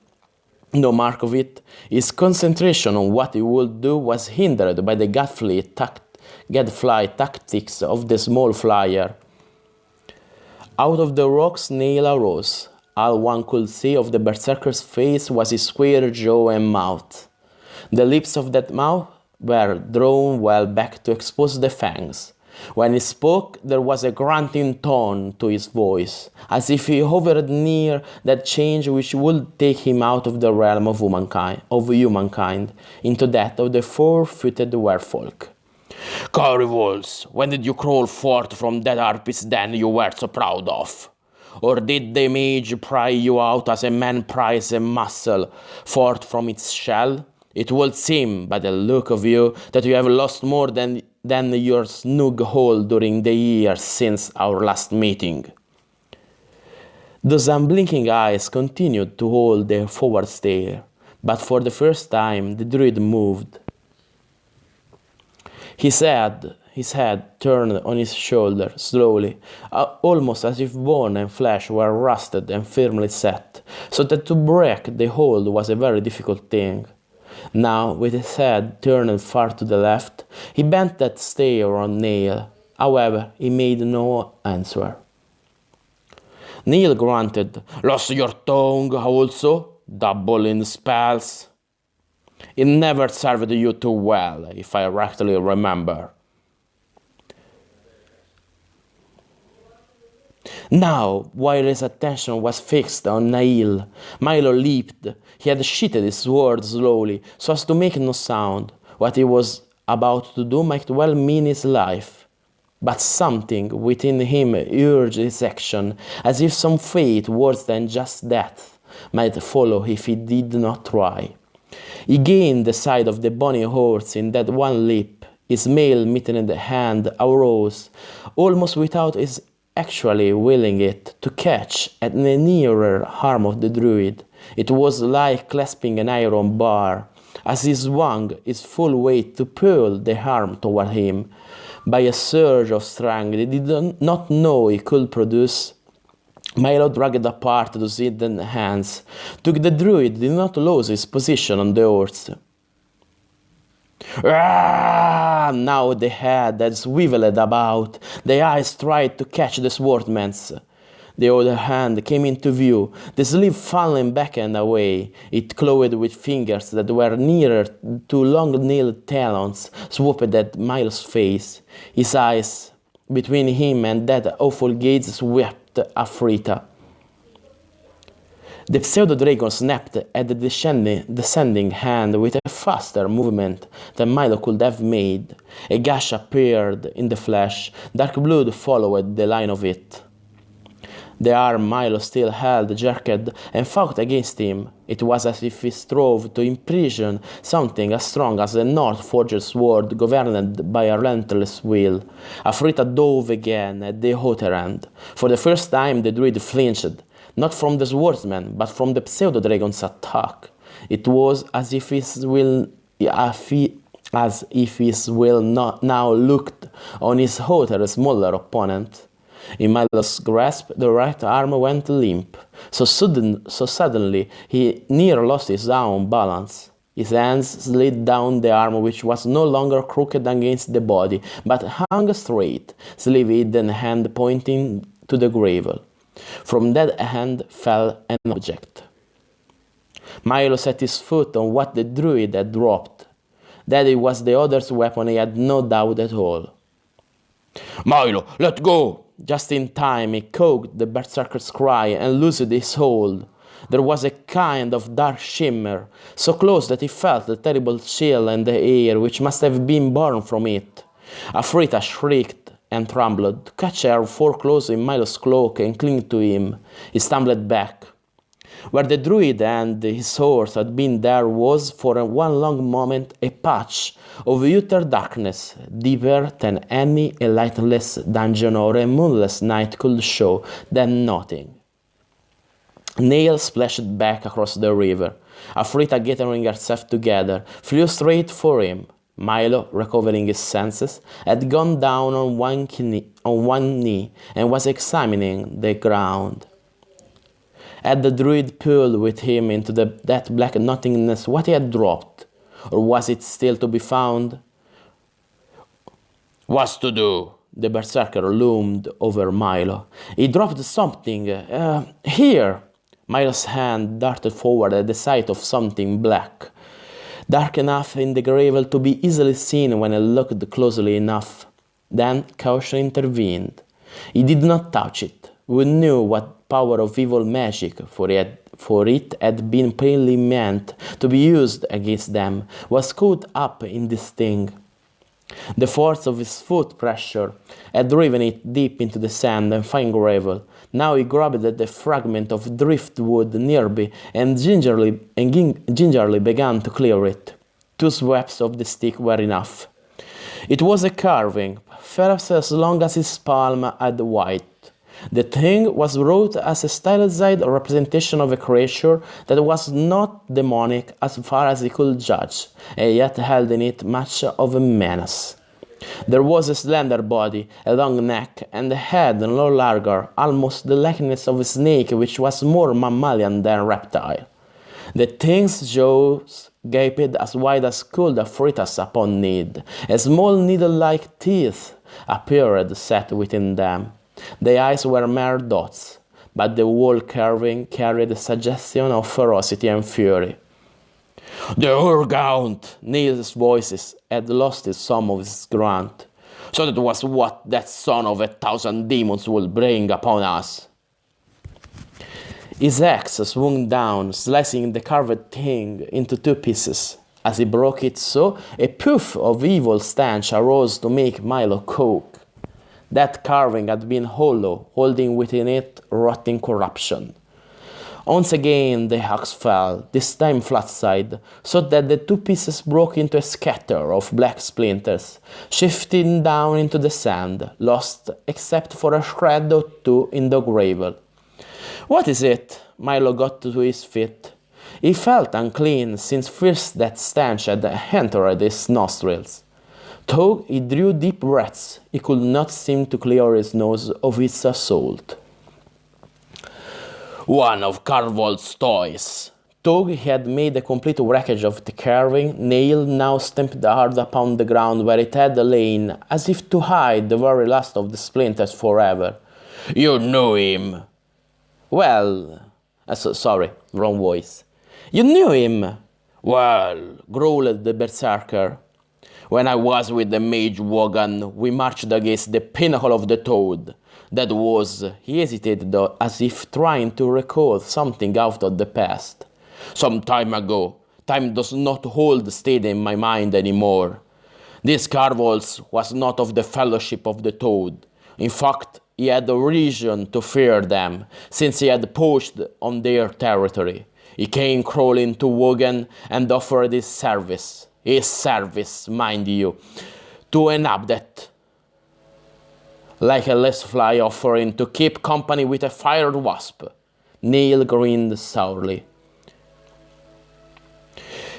no mark of it, his concentration on what he would do was hindered by the gadfly tactics of the small flyer. Out of the rocks Neil arose. All one could see of the berserker's face was his square jaw and mouth. The lips of that mouth were drawn well back to expose the fangs. When he spoke, there was a grunting tone to his voice, as if he hovered near that change which would take him out of the realm of humankind into that of the four-footed werewolf. "Currywolves, when did you crawl forth from that harpy's den you were so proud of? Or did the mage pry you out as a man pries a mussel forth from its shell? It would seem, by the look of you, that you have lost more than your snug hole during the years since our last meeting." Those unblinking eyes continued to hold their forward stare, but for the first time the druid moved. His head turned on his shoulder slowly, almost as if bone and flesh were rusted and firmly set, so that to break the hold was a very difficult thing. Now, with his head turned far to the left, he bent that stare on Neil. However, he made no answer. Neil grunted. "Lost your tongue also? Double in spells? It never served you too well, if I rightly remember." Now, while his attention was fixed on Neil, Milo leaped. He had sheathed his sword slowly, so as to make no sound. What he was about to do might well mean his life. But something within him urged his action, as if some fate worse than just death might follow if he did not try. He gained the side of the bony horse in that one leap. His mail mittened hand arose, almost without his actually willing it, to catch at the nearer arm of the druid. It was like clasping an iron bar, as he swung his full weight to pull the arm toward him. By a surge of strength he did not know he could produce, Milo dragged apart those hidden hands. The druid did not lose his position on the horse. "Ah!" Now the head had swiveled about. The eyes tried to catch the swordman's. The other hand came into view, the sleeve falling back and away. It clawed with fingers that were nearer to long-nailed talons, swooped at Milo's face. His eyes, between him and that awful gaze, swept Afrita. The pseudo-dragon snapped at the descending hand with a faster movement than Milo could have made. A gash appeared in the flesh. Dark blood followed the line of it. The arm Milo still held jerked and fought against him. It was as if he strove to imprison something as strong as a North-forged sword governed by a relentless will. Afrita dove again at the other end. For the first time the druid flinched, not from the swordsman, but from the pseudo-dragon's attack. It was as if his will now looked on his other smaller opponent. In Milo's grasp, the right arm went limp. So suddenly, he near lost his own balance. His hands slid down the arm, which was no longer crooked against the body, but hung straight, sleeve-hidden hand pointing to the gravel. From that hand fell an object. Milo set his foot on what the druid had dropped. That it was the other's weapon he had no doubt at all. "Milo, let go!" Just in time, he caught the berserker's cry and loosed his hold. There was a kind of dark shimmer, so close that he felt the terrible chill in the air which must have been born from it. Afrita shrieked and trembled, to catch her foreclose in Milo's cloak and cling to him. He stumbled back. Where the druid and his horse had been, there was, for one long moment, a patch of utter darkness, deeper than any a lightless dungeon or a moonless night could show. Then nothing. Neil splashed back across the river. Afrita, gathering herself together, flew straight for him. Milo, recovering his senses, had gone down on one knee and was examining the ground. Had the druid pulled with him into that black nothingness what he had dropped? Or was it still to be found? What's to do? The berserker loomed over Milo. He dropped something. Here! Milo's hand darted forward at the sight of something black, dark enough in the gravel to be easily seen when he looked closely enough. Then caution intervened. He did not touch it. We knew what power of evil magic, for it had been plainly meant to be used against them, was caught up in this thing. The force of his foot pressure had driven it deep into the sand and fine gravel. Now he grabbed at the fragment of driftwood nearby and gingerly began to clear it. 2 swipes of the stick were enough. It was a carving, perhaps as long as his palm and wide. The thing was wrought as a stylized representation of a creature that was not demonic as far as he could judge, and yet held in it much of a menace. There was a slender body, a long neck, and a head no larger, almost the likeness of a snake, which was more mammalian than reptile. The thing's jaws gaped as wide as could affright us upon need. A small needle-like teeth appeared set within them. The eyes were mere dots, but the whole carving carried a suggestion of ferocity and fury. "The Urgaunt!" Neil's voice had lost some of its grunt. "So that was what that son of 1,000 demons would bring upon us." His axe swung down, slicing the carved thing into 2 pieces. As he broke it so, a puff of evil stench arose to make Milo choke. That carving had been hollow, holding within it rotting corruption. Once again the axe fell, this time flat-side, so that the 2 pieces broke into a scatter of black splinters, shifting down into the sand, lost except for a shred or 2 in the gravel. "What is it?" Milo got to his feet. He felt unclean, since first that stench had entered his nostrils. Though he drew deep breaths, he could not seem to clear his nose of its assault. "One of Carvold's toys." Though he had made a complete wreckage of the carving, Neil now stamped hard upon the ground where it had lain, as if to hide the very last of the splinters forever. "You knew him." "Well..." sorry, wrong voice. "You knew him?" "Well," growled the berserker. "When I was with the mage Wogan, we marched against the pinnacle of the Toad. That was, he hesitated as if trying to recall something out of the past. Some time ago. Time does not hold steady in my mind anymore. This Carvol's was not of the fellowship of the Toad. In fact, he had a reason to fear them, since he had pushed on their territory. He came crawling to Wogan and offered his service, mind you, to an adept. Like a less fly offering to keep company with a fire wasp. Neil grinned sourly.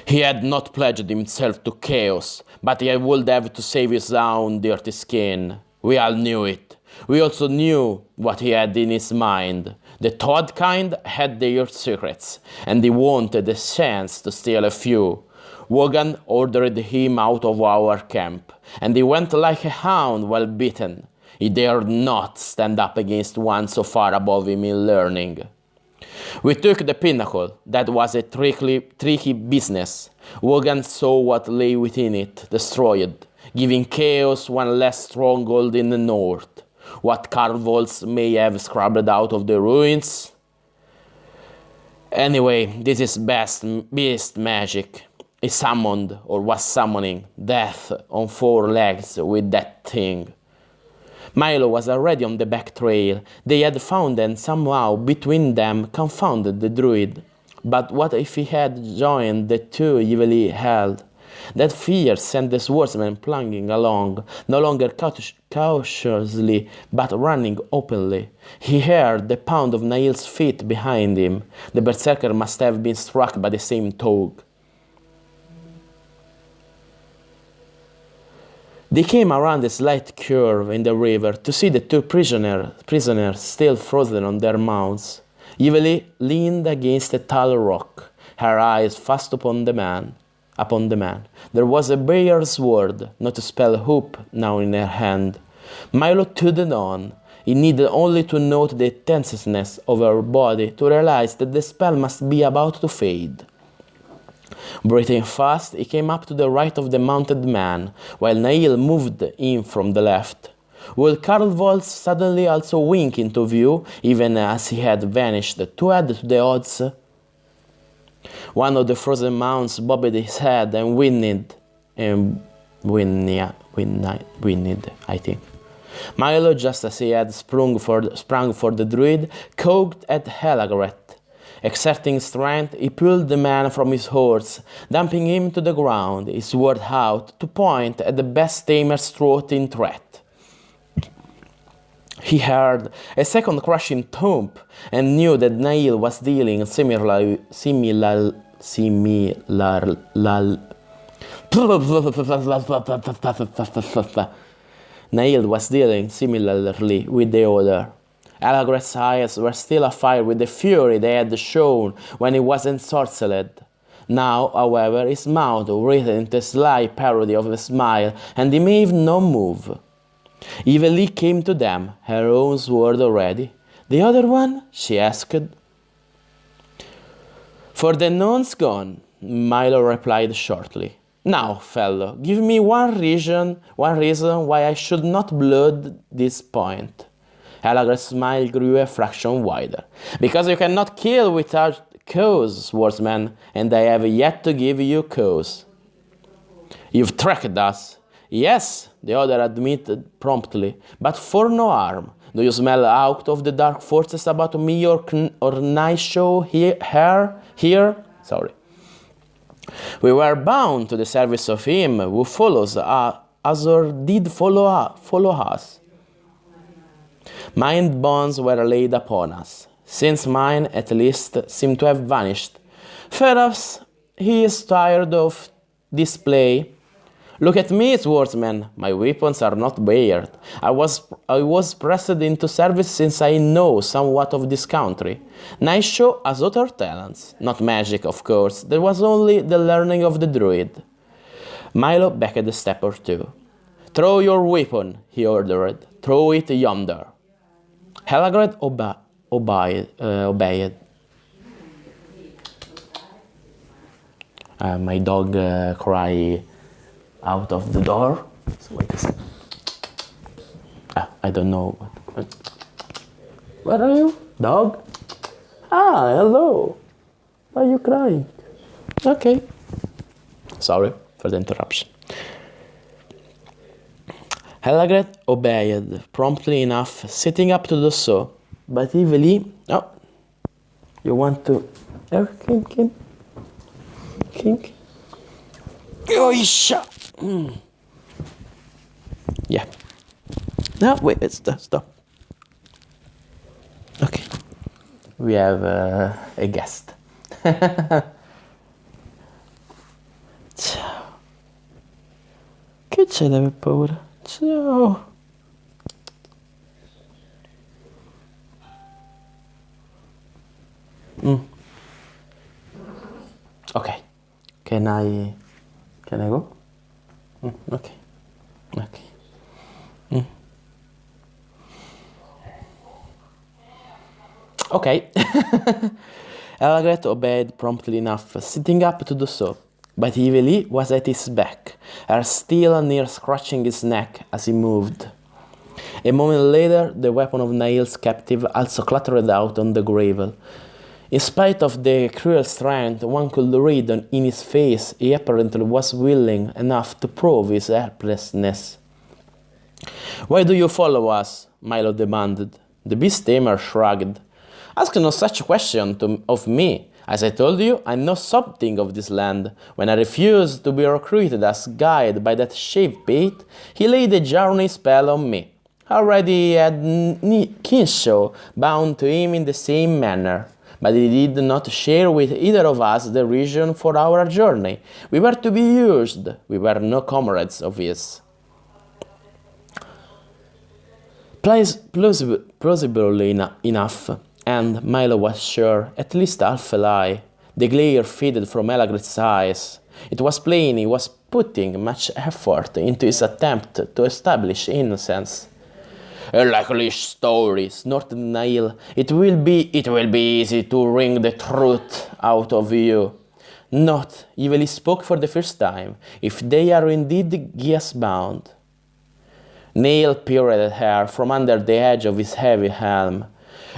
He had not pledged himself to chaos, but he would have to save his own dirty skin. We all knew it. We also knew what he had in his mind. The Toad kind had their secrets, and he wanted a chance to steal a few. Wogan ordered him out of our camp, and he went like a hound while bitten. He dared not stand up against one so far above him in learning. We took the pinnacle. That was a tricky business. Wogan saw what lay within it, destroyed, giving chaos one less stronghold in the north. What Carvol's may have scrubbed out of the ruins. Anyway, this is beast magic. He summoned, or was summoning, death on 4 legs with that thing. Milo was already on the back trail. They had found and somehow between them confounded the druid. But what if he had joined the two evilly held? That fear sent the swordsman plunging along, no longer cautiously, but running openly. He heard the pound of Nail's feet behind him. The berserker must have been struck by the same tug. They came around a slight curve in the river to see the two prisoners still frozen on their mounts. Evilly leaned against a tall rock, her eyes fast upon the man. There was a bare sword, not a spell hoop, now in her hand. Milo todded on. He needed only to note the tenseness of her body to realize that the spell must be about to fade. Breathing fast, he came up to the right of the mounted man, while Nail moved in from the left. Would Carvol's suddenly also wink into view, even as he had vanished, to add to the odds? One of the frozen mounts bobbed his head and whinnied, I think. Milo, just as he had sprung for the druid, coaxed at Helagret. Exerting strength, he pulled the man from his horse, dumping him to the ground, his sword out to point at the best tamer's throat in threat. He heard a second crushing thump and knew that Nail was dealing similarly with the other. Alagret's eyes were still afire with the fury they had shown when he was ensorcelled. Now, however, his mouth writhed into a sly parody of a smile, and he made no move. Evilly came to them, her own sword already. "The other one?" she asked. "For the none's gone," Milo replied shortly. "Now, fellow, give me one reason why I should not blood this point." Helagret's smile grew a fraction wider. "Because you cannot kill without cause, swordsman, and I have yet to give you cause." "You've tracked us." "Yes," the other admitted promptly, "but for no harm. Do you smell out of the dark forces about me or nice show here? Sorry. We were bound to the service of him who follows us or did follow us. Mind bonds were laid upon us, since mine at least seem to have vanished. Perhaps he is tired of display. Look at me, swordsman. My weapons are not bared. I was pressed into service since I know somewhat of this country. Naisho has other talents, not magic, of course. There was only the learning of the druid. Milo backed a step or two. "Throw your weapon," he ordered. "Throw it yonder." Helagret obeyed. My dog cried out of the door. So wait a second. I don't know what. Where are you? Dog? Ah, hello. Why are you crying? Okay. Sorry for the interruption. Helagret obeyed promptly enough, sitting up to do so. But evilly... Oh, you want to... Oh, kink. Oisha! Yeah. No, wait, stop. Okay. We have a guest. Ciao. Che c'è da aver paura? Ciao. Okay. Can I go? Okay. Okay. Helagret obeyed promptly enough, sitting up to do so. But Evilly was at his back, her steel near scratching his neck as he moved. A moment later, the weapon of Nail's captive also clattered out on the gravel. In spite of the cruel strength one could read in his face, he apparently was willing enough to prove his helplessness. "Why do you follow us?" Milo demanded. The beast tamer shrugged. "Ask no such question of me. As I told you, I know something of this land. When I refused to be recruited as guide by that shave-pate, he laid a journey spell on me. Already had Kinshaw bound to him in the same manner. But he did not share with either of us the reason for our journey. We were to be used. We were no comrades of his." Plausibly enough, and Milo was sure, at least half a lie. The glare faded from Helagret's eyes. It was plain he was putting much effort into his attempt to establish innocence. "A likely story," snorted Nail. It will be easy to wring the truth out of you." "Not," Evilly spoke for the first time, "if they are indeed Gias-bound." Nail peered at her from under the edge of his heavy helm.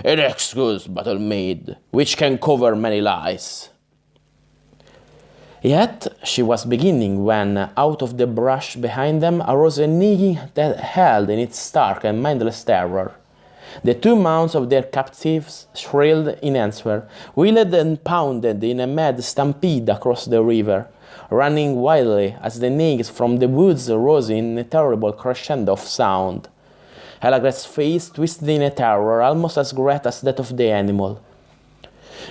"An excuse, battle maid, which can cover many lies." Yet she was beginning when, out of the brush behind them, arose a neighing that held in its stark and mindless terror. The two mounts of their captives shrilled in answer, wheeled and pounded in a mad stampede across the river, running wildly as the neighs from the woods rose in a terrible crescendo of sound. Helagret's face twisted in a terror almost as great as that of the animal.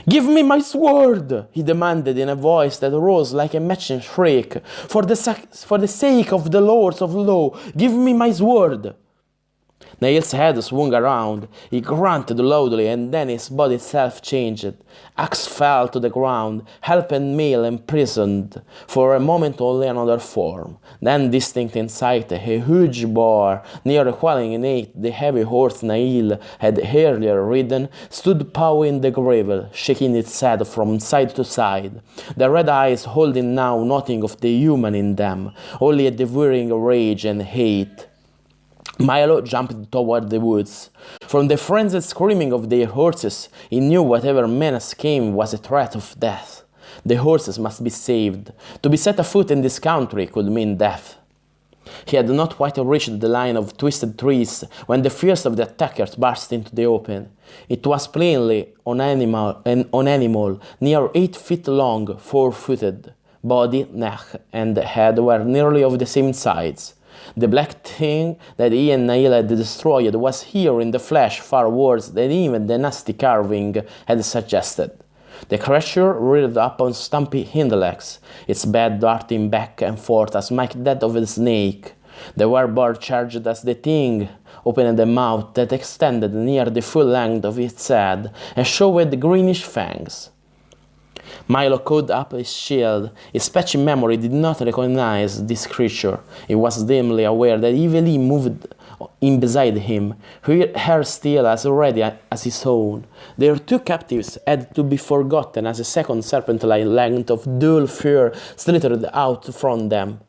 "Give me my sword!" he demanded in a voice that rose like a matching shriek. For the sake of the lords of law, give me my sword!" Nail's head swung around. He grunted loudly, and then his body itself changed. Axe fell to the ground, Help and Mail imprisoned. For a moment only another form. Then distinct in sight, a huge boar, near equaling in height the heavy horse Nail had earlier ridden, stood pawing the gravel, shaking its head from side to side. The red eyes holding now nothing of the human in them, only a devouring rage and hate. Milo jumped toward the woods. From the frenzied screaming of their horses, he knew whatever menace came was a threat of death. The horses must be saved. To be set afoot in this country could mean death. He had not quite reached the line of twisted trees when the first of the attackers burst into the open. It was plainly an animal near 8 feet long, 4-footed. Body, neck, and head were nearly of the same size. The black thing that he and Nail had destroyed was here in the flesh far worse than even the nasty carving had suggested. The creature reared up on stumpy hind legs, its bed darting back and forth as like that of a snake. The werebird charged as the thing opened a mouth that extended near the full length of its head and showed greenish fangs. Milo caught up his shield. His patchy memory did not recognize this creature. He was dimly aware that Evilly moved in beside him, her hair still as ready as his own. Their two captives had to be forgotten as a second serpent-like length of dull fur slittered out from them.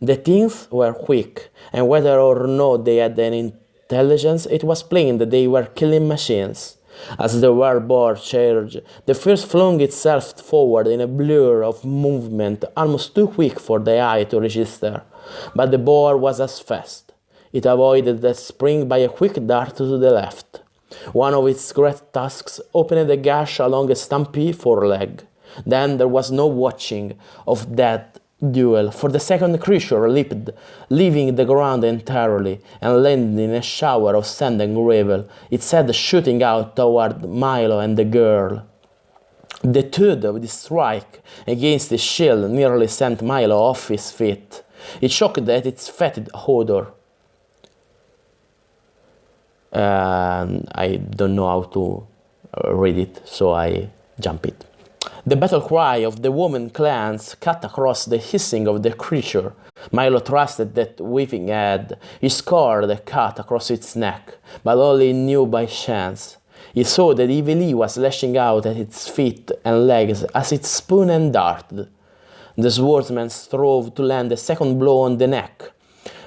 The things were quick, and whether or not they had an intelligence, it was plain that they were killing machines. As the war charged, the first flung itself forward in a blur of movement almost too quick for the eye to register. But the boar was as fast. It avoided the spring by a quick dart to the left. One of its great tusks opened a gash along a stumpy foreleg. Then there was no watching of that duel, for the second creature leaped, leaving the ground entirely, and landed in a shower of sand and gravel, its head shooting out toward Milo and the girl. The thud of the strike against the shield nearly sent Milo off his feet. It shocked at its fetid odor. I don't know how to read it, so I jump it. The battle cry of the woman clans cut across the hissing of the creature. Milo trusted that weaving head. He scored a cut across its neck, but only knew by chance. He saw that Evil was lashing out at its feet and legs as it spun and darted. The swordsman strove to land a second blow on the neck,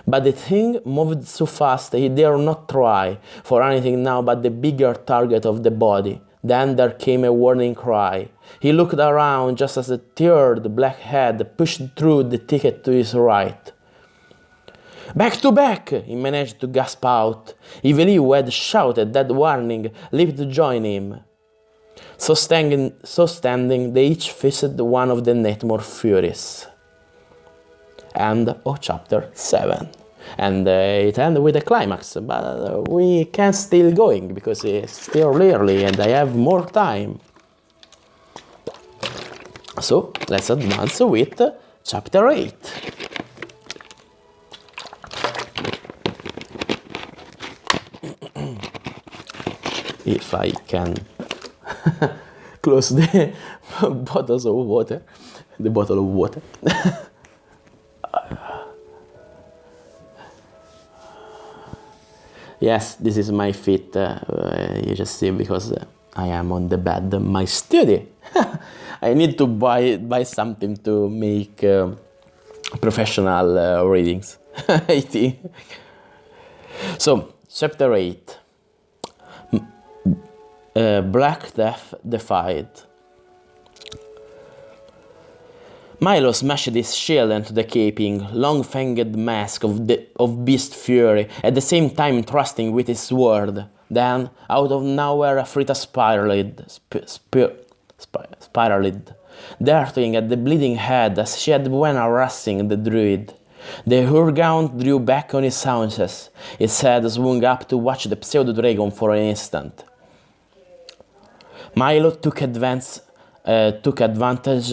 but the thing moved so fast he dared not try for anything now but the bigger target of the body. Then there came a warning cry. He looked around just as the third black head pushed through the thicket to his right. "Back to back!" he managed to gasp out. Evil, who had shouted that warning, leaped to join him. So standing, they each faced one of the Netmore Furies. End of chapter 7. And it ends with a climax, but we can still going because it's still early and I have more time. So let's advance with chapter 8. If I can close the bottles of water, the bottle of water. Yes, this is my feet, you just see, because I am on the bed, my study. I need to buy something to make professional readings, I think. So, chapter 8. Black Death Defied. Milo smashed his shield into the gaping, long-fanged mask of beast fury, at the same time thrusting with his sword. Then, out of nowhere, Afrita spiraled, darting at the bleeding head as she had when harassing the druid. The Hurgaunt drew back on his haunches. Its head swung up to watch the pseudo-dragon for an instant. Milo took advantage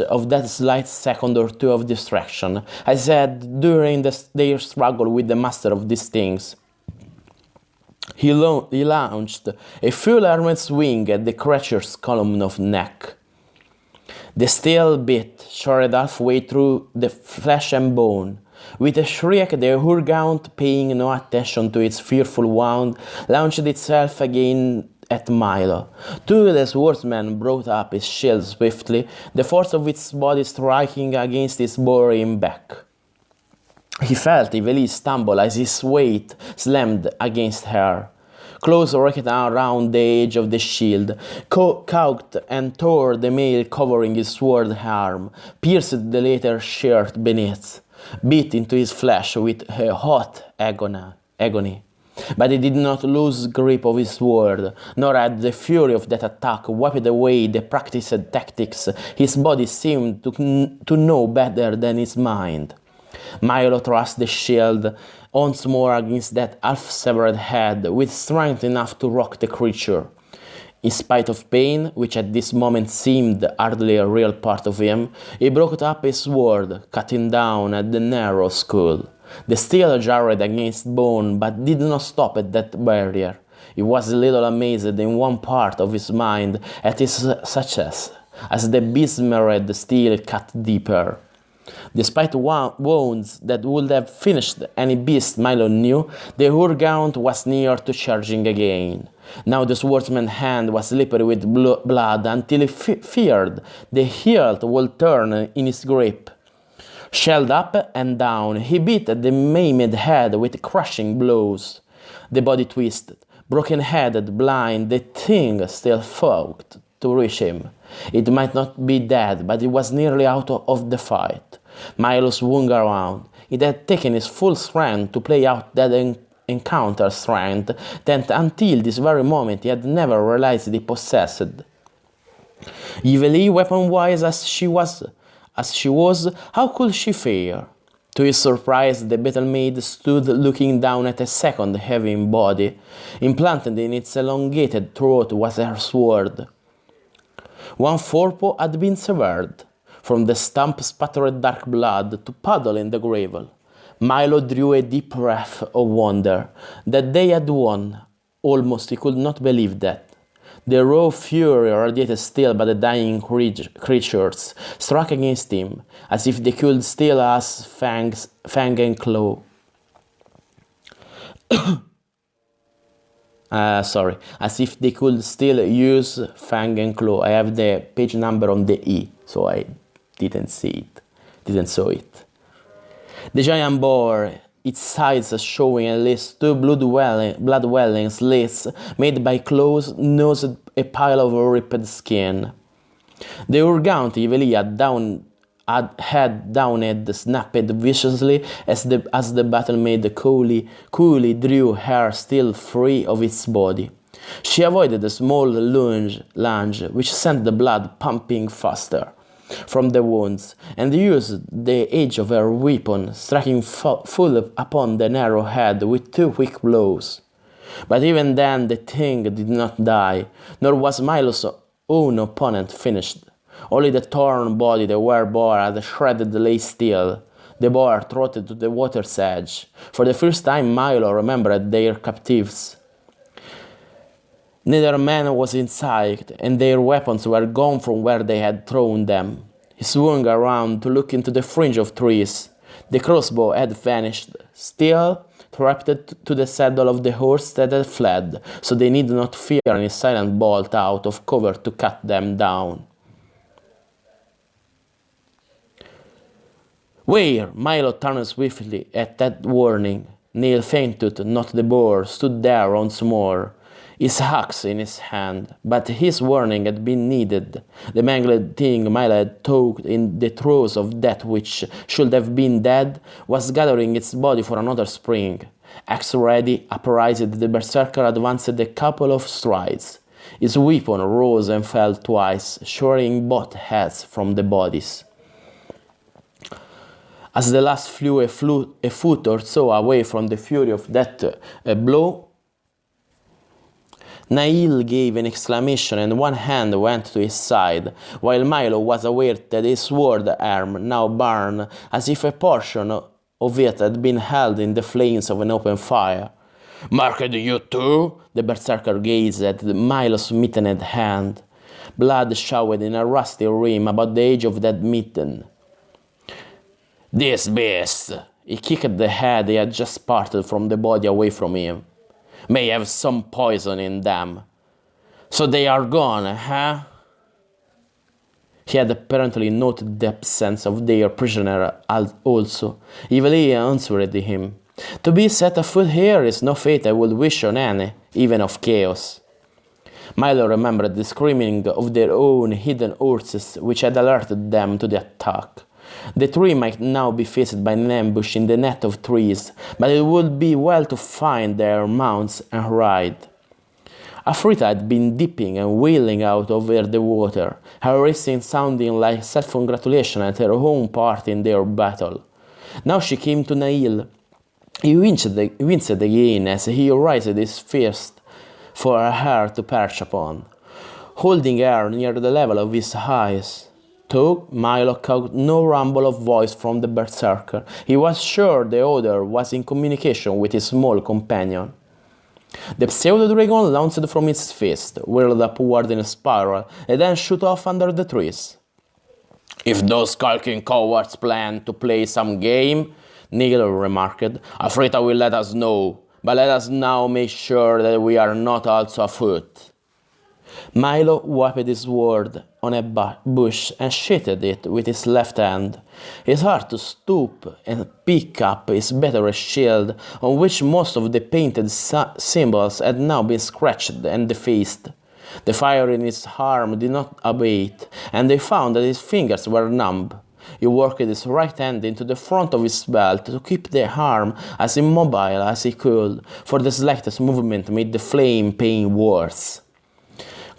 of that slight second or two of distraction, as had during their struggle with the master of these things. He launched a full-armed swing at the creature's column of neck. The steel bit shorted halfway through the flesh and bone. With a shriek, the Hurgaunt, paying no attention to its fearful wound, launched itself again at Milo. The swordsman brought up his shield swiftly, the force of its body striking against his bore him back. He felt Eveli stumble as his weight slammed against her. Claws raked around the edge of the shield, caught and tore the mail covering his sword arm, pierced the later shirt beneath, bit into his flesh with a hot agony. But he did not lose grip of his sword, nor had the fury of that attack wiped away the practiced tactics his body seemed to know better than his mind. Milo thrust the shield once more against that half-severed head with strength enough to rock the creature. In spite of pain, which at this moment seemed hardly a real part of him, he brought up his sword, cutting down at the narrow skull. The steel jarred against bone, but did not stop at that barrier. He was a little amazed in one part of his mind at his success, as the besmeared steel cut deeper. Despite wounds that would have finished any beast Milo knew, the Hurgaunt was near to charging again. Now the swordsman's hand was slippery with blood until he feared the hilt would turn in his grip. Shelled up and down, he beat at the maimed head with crushing blows. The body twisted. Broken-headed, blind, the thing still fought to reach him. It might not be dead, but it was nearly out of the fight. Milo swung around. It had taken his full strength to play out that encounter strength that until this very moment he had never realized he possessed. Evilly weapon-wise as she was, how could she fare? To his surprise, the battle maid stood looking down at a second heavy body. Implanted in its elongated throat was her sword. One forepaw had been severed. From the stump spattered dark blood to puddle in the gravel. Milo drew a deep breath of wonder that they had won. Almost he could not believe that. The raw fury radiated still by the dying creatures struck against him, as if they could still has fang and claw. As if they could still use fang and claw. I have the page number on the E, so I didn't saw it. The giant bore, its sides showing at least two blood-welling slits made by claws, nosed a pile of ripped skin. The Urgaunt evilly had downed snapped viciously as the battle maid coolly drew her still free of its body. She avoided a small lunge which sent the blood pumping faster from the wounds, and used the edge of her weapon, striking full upon the narrow head with two quick blows. But even then the thing did not die, nor was Milo's own opponent finished. Only the torn body the were-boar had shredded lay still. The boar trotted to the water's edge. For the first time Milo remembered their captives. Neither man was in sight, and their weapons were gone from where they had thrown them. He swung around to look into the fringe of trees. The crossbow had vanished, still trapped to the saddle of the horse that had fled, so they need not fear any silent bolt out of cover to cut them down. Where? Milo turned swiftly at that warning. Neil Faintooth, not the boar, stood there once more, his axe in his hand, but his warning had been needed. The mangled thing Milo had tugged in the throes of that which should have been dead was gathering its body for another spring. Axe ready, upraised, the berserker advanced a couple of strides. His weapon rose and fell twice, shorting both heads from the bodies. As the last flew a foot or so away from the fury of that blow, Nail gave an exclamation and one hand went to his side, while Milo was aware that his sword arm now burned as if a portion of it had been held in the flames of an open fire. "Marked you too?" The berserker gazed at Milo's mittened hand. Blood showered in a rusty rim about the edge of that mitten. "This beast!" He kicked the head he had just parted from the body away from him. "May have some poison in them. So they are gone, huh?" He had apparently noted the absence of their prisoner also. Evilly answered him. "To be set afoot here is no fate I would wish on any, even of chaos." Milo remembered the screaming of their own hidden horses which had alerted them to the attack. The tree might now be faced by an ambush in the net of trees, but it would be well to find their mounts and ride. Afrita had been dipping and wailing out over the water, her racing sounding like self-congratulation at her own part in their battle. Now she came to Nail. He winced again as he raised his fist for her to perch upon, holding her near the level of his eyes. Though Milo caught no rumble of voice from the berserker, he was sure the other was in communication with his small companion. The pseudo-dragon launched from its fist, whirled upward in a spiral, and then shot off under the trees. "If those skulking cowards plan to play some game," Nigel remarked, "Afrita will let us know, but let us now make sure that we are not also afoot." Milo wiped his sword on a bush and sheathed it with his left hand. It was hard to stoop and pick up his battered shield, on which most of the painted symbols had now been scratched and defaced. The fire in his arm did not abate, and they found that his fingers were numb. He worked his right hand into the front of his belt to keep the arm as immobile as he could, for the slightest movement made the flame pain worse.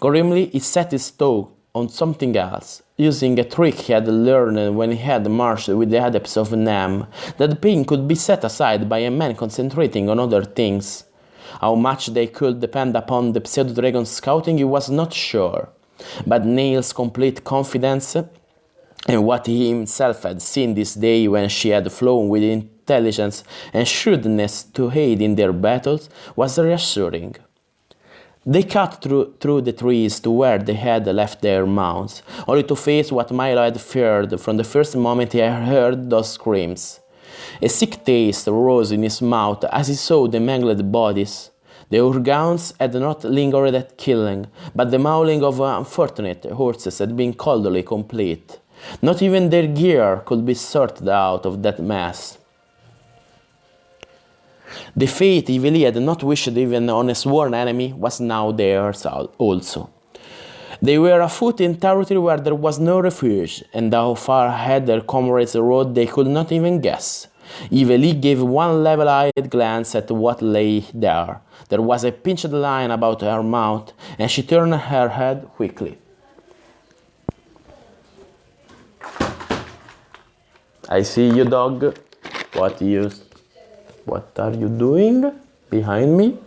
Grimly, he set his toe on something else, using a trick he had learned when he had marched with the adepts of Nam, that pain could be set aside by a man concentrating on other things. How much they could depend upon the pseudo-dragon's scouting he was not sure, but Neil's complete confidence and what he himself had seen this day when she had flown with intelligence and shrewdness to aid in their battles was reassuring. They cut through the trees to where they had left their mounts, only to face what Milo had feared from the first moment he had heard those screams. A sick taste rose in his mouth as he saw the mangled bodies. The Urgauns had not lingered at killing, but the mauling of unfortunate horses had been coldly complete. Not even their gear could be sorted out of that mass. The fate Yveli had not wished even on a sworn enemy was now theirs also. They were afoot in territory where there was no refuge, and how far ahead their comrades rode they could not even guess. Yveli gave one level-eyed glance at what lay there. There was a pinched line about her mouth, and she turned her head quickly. I see you, dog. What are you doing behind me?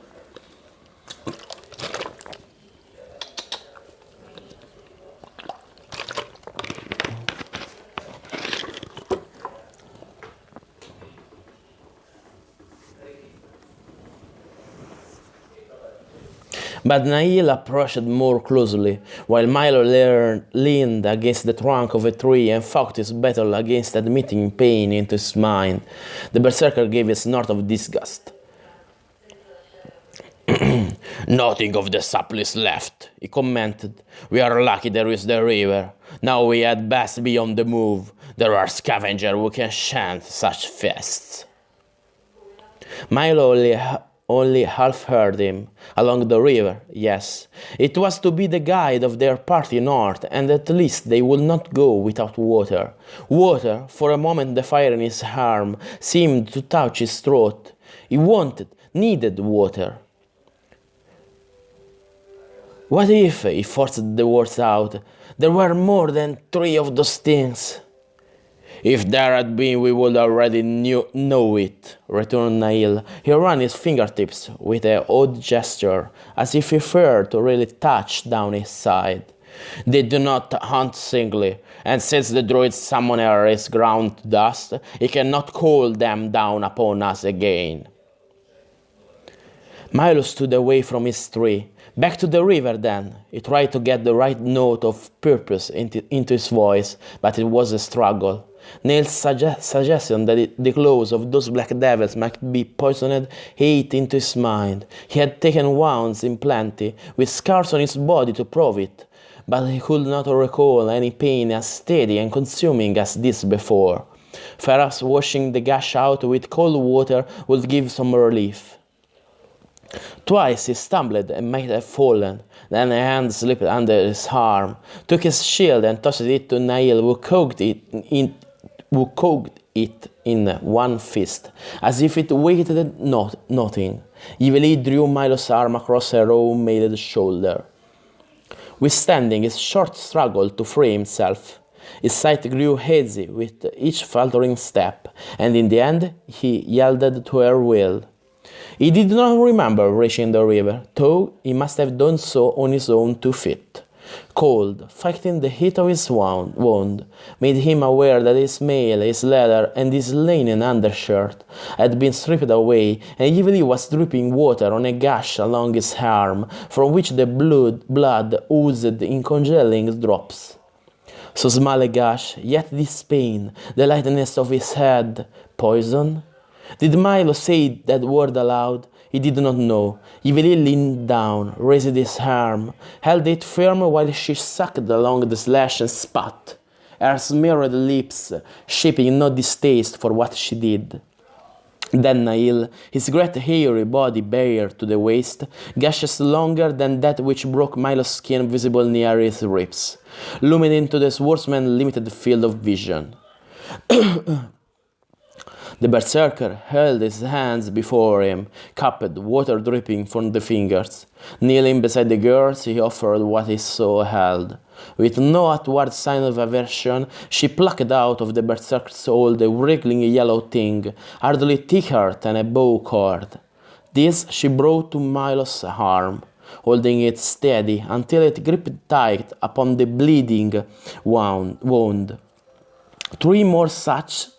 But Nail approached more closely, while Milo leaned against the trunk of a tree and fought his battle against admitting pain into his mind. The berserker gave a snort of disgust. "Nothing of the supplies left," he commented. "We are lucky there is the river. Now we had best be on the move. There are scavengers who can chant such feasts." Milo only half heard him. Along the river, yes. It was to be the guide of their party north, and at least they would not go without water. Water, for a moment the fire in his arm seemed to touch his throat. He needed water. What if, he forced the words out, there were more than 3 of those things? "If there had been, we would already know it," returned Nail. He ran his fingertips with an odd gesture, as if he feared to really touch down his side. "They do not hunt singly, and since the druid's summoner is ground to dust, he cannot call them down upon us again." Milo stood away from his tree. "Back to the river, then." He tried to get the right note of purpose into his voice, but it was a struggle. Nail's suggestion that the claws of those black devils might be poisoned ate into his mind. He had taken wounds in plenty, with scars on his body to prove it, but he could not recall any pain as steady and consuming as this before. Perhaps washing the gash out with cold water would give some relief. Twice he stumbled and might have fallen. Then a hand slipped under his arm, took his shield and tossed it to Nail, who cocked it in one fist, as if it weighed nothing. Yveli drew Milo's arm across her own mailed shoulder. Withstanding his short struggle to free himself, his sight grew hazy with each faltering step, and in the end he yielded to her will. He did not remember reaching the river, though he must have done so on his own 2 feet. Cold, fighting the heat of his wound, made him aware that his mail, his leather, and his linen undershirt had been stripped away, and Yveli was dripping water on a gash along his arm, from which the blood oozed in congealing drops. So small a gash, yet this pain, the lightness of his head, poison? Did Milo say that word aloud? He did not know. Evilly leaned down, raised his arm, held it firm while she sucked along the slash and spat, her smeared lips shaping no distaste for what she did. Then Nail, his great hairy body bare to the waist, gashes longer than that which broke Milo's skin visible near his ribs, looming into the swordsman's limited field of vision. The berserker held his hands before him, cupped, water dripping from the fingers. Kneeling beside the girls, he offered what he so held. With no outward sign of aversion, she plucked out of the berserker's hold a wriggling yellow thing, hardly thicker than a bow cord. This she brought to Milo's arm, holding it steady until it gripped tight upon the bleeding wound. 3 more such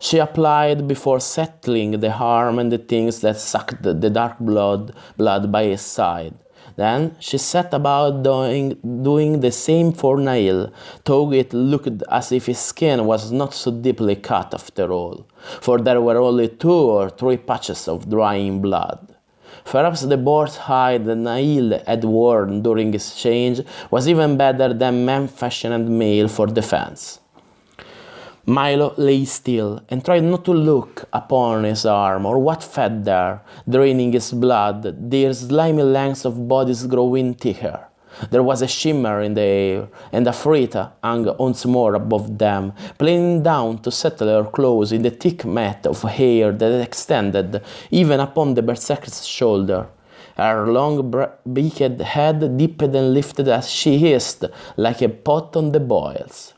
she applied before settling the arm and the things that sucked the dark blood by his side. Then she set about doing the same for Nail, though it looked as if his skin was not so deeply cut after all, for there were only 2 or 3 patches of drying blood. Perhaps the boar's hide that Nail had worn during his change was even better than man-fashioned mail for defense. Milo lay still and tried not to look upon his arm or what fed there, draining his blood, their slimy lengths of bodies growing thicker. There was a shimmer in the air, and Afrita hung once more above them, playing down to settle her clothes in the thick mat of hair that extended even upon the berserker's shoulder. Her long beaked head dipped and lifted as she hissed like a pot on the boils.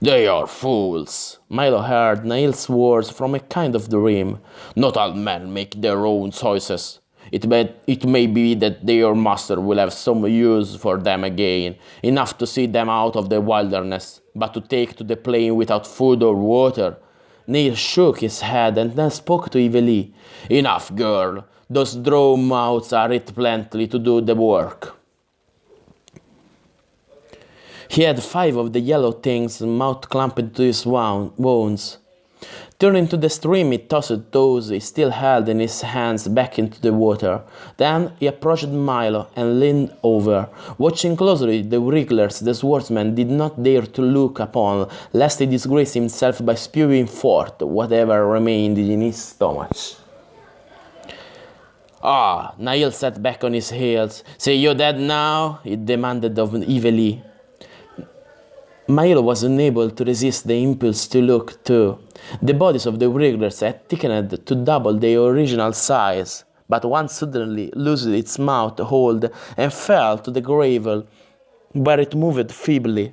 "They are fools," Milo heard Nail's words from a kind of dream. "Not all men make their own choices. It may be that their master will have some use for them again, enough to see them out of the wilderness, but to take to the plain without food or water." Nail shook his head and then spoke to Evelie. "Enough, girl. Those drow mouths are it plenty to do the work." He had 5 of the yellow things, mouth clamped to his wounds. Turning to the stream, he tossed those he still held in his hands back into the water. Then he approached Milo and leaned over, watching closely the wrigglers the swordsman did not dare to look upon, lest he disgrace himself by spewing forth whatever remained in his stomach. "Ah!" Nail sat back on his heels. "Say you dead now?" he demanded of Evelie. Milo was unable to resist the impulse to look, too. The bodies of the wrigglers had thickened to double their original size, but one suddenly loosed its mouth hold and fell to the gravel, where it moved feebly.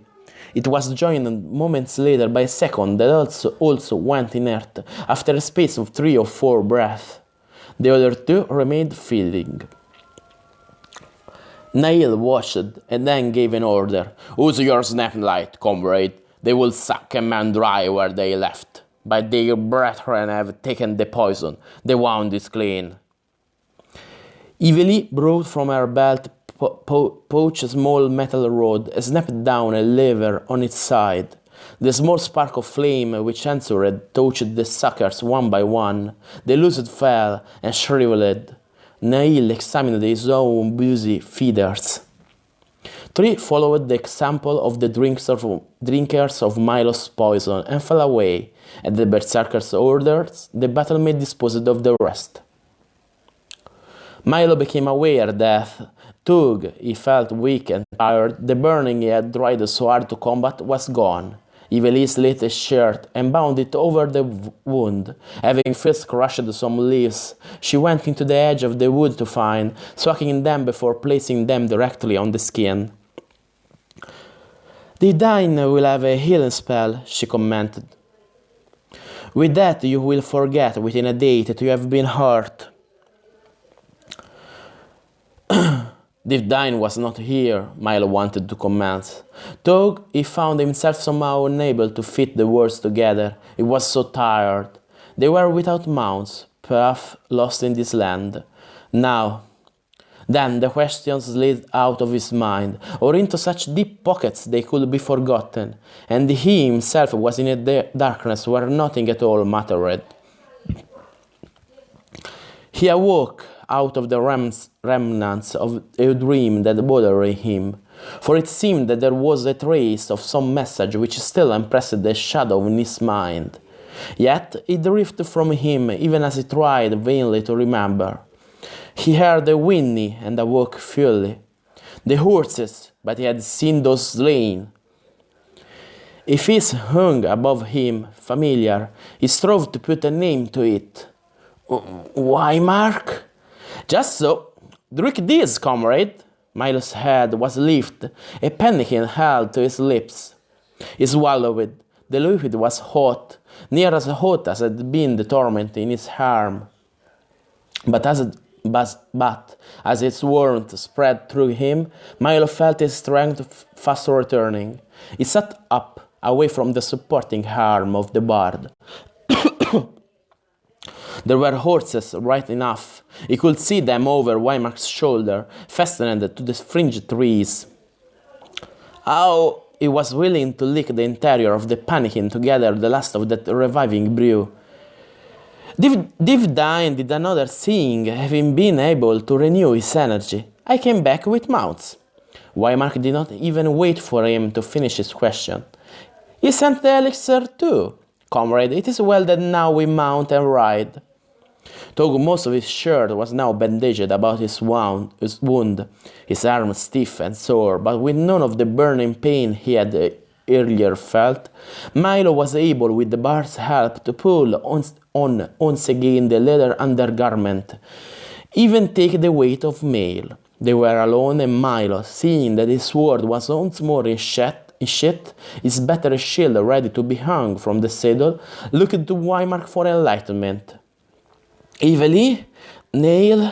It was joined moments later by a second that also went inert, after a space of 3 or 4 breaths. The other 2 remained feeding. Nail watched and then gave an order. "Use your snaplight, comrade. They will suck a man dry where they left. But their brethren have taken the poison. The wound is clean." Evelie brought from her belt pouch a small metal rod and snapped down a lever on its side. The small spark of flame which answered touched the suckers one by one. The loosed fell and shriveled. Nail examined his own busy feeders. 3 followed the example of the drinkers of Milo's poison and fell away. At the berserker's orders, the battle-mate disposed of the rest. Milo became aware that, though he felt weak and tired, the burning he had tried so hard to combat was gone. Evelie slit his shirt and bound it over the wound. Having first crushed some leaves, she went into the edge of the wood to find, soaking them before placing them directly on the skin. "The dying will have a healing spell," she commented. "With that you will forget within a day that you have been hurt." Divine was not here, Milo wanted to comment. Though he found himself somehow unable to fit the words together, he was so tired. They were without mounts, perhaps lost in this land. Then the questions slid out of his mind, or into such deep pockets they could be forgotten, and he himself was in a darkness where nothing at all mattered. He awoke out of the remnants of a dream that bothered him, for it seemed that there was a trace of some message which still impressed a shadow in his mind. Yet it drifted from him even as he tried vainly to remember. He heard a whinny and awoke fully. The horses, but he had seen those slain. A face hung above him, familiar. He strove to put a name to it. Why, Mark? Just so. Drink this, comrade. Milo's head was lifted, a pannikin held to his lips. He swallowed. The liquid was hot, near as hot as had been the torment in his arm. But as its warmth spread through him, Milo felt his strength fast returning. He sat up, away from the supporting arm of the bard. There were horses right enough. He could see them over Wymark's shoulder, fastened to the fringed trees. How he was willing to lick the interior of the pannikin to gather the last of that reviving brew. Divine did another thing, having been able to renew his energy. I came back with mounts. Wymark did not even wait for him to finish his question. He sent the elixir too. Comrade, it is well that now we mount and ride. Though most of his shirt was now bandaged about his wound, his arm stiff and sore, but with none of the burning pain he had earlier felt, Milo was able, with the bard's help, to pull on once again the leather undergarment, even take the weight of mail. They were alone, and Milo, seeing that his sword was once more in sheath, his better shield ready to be hung from the saddle, looked to Wymark for enlightenment. Evilly, Nail,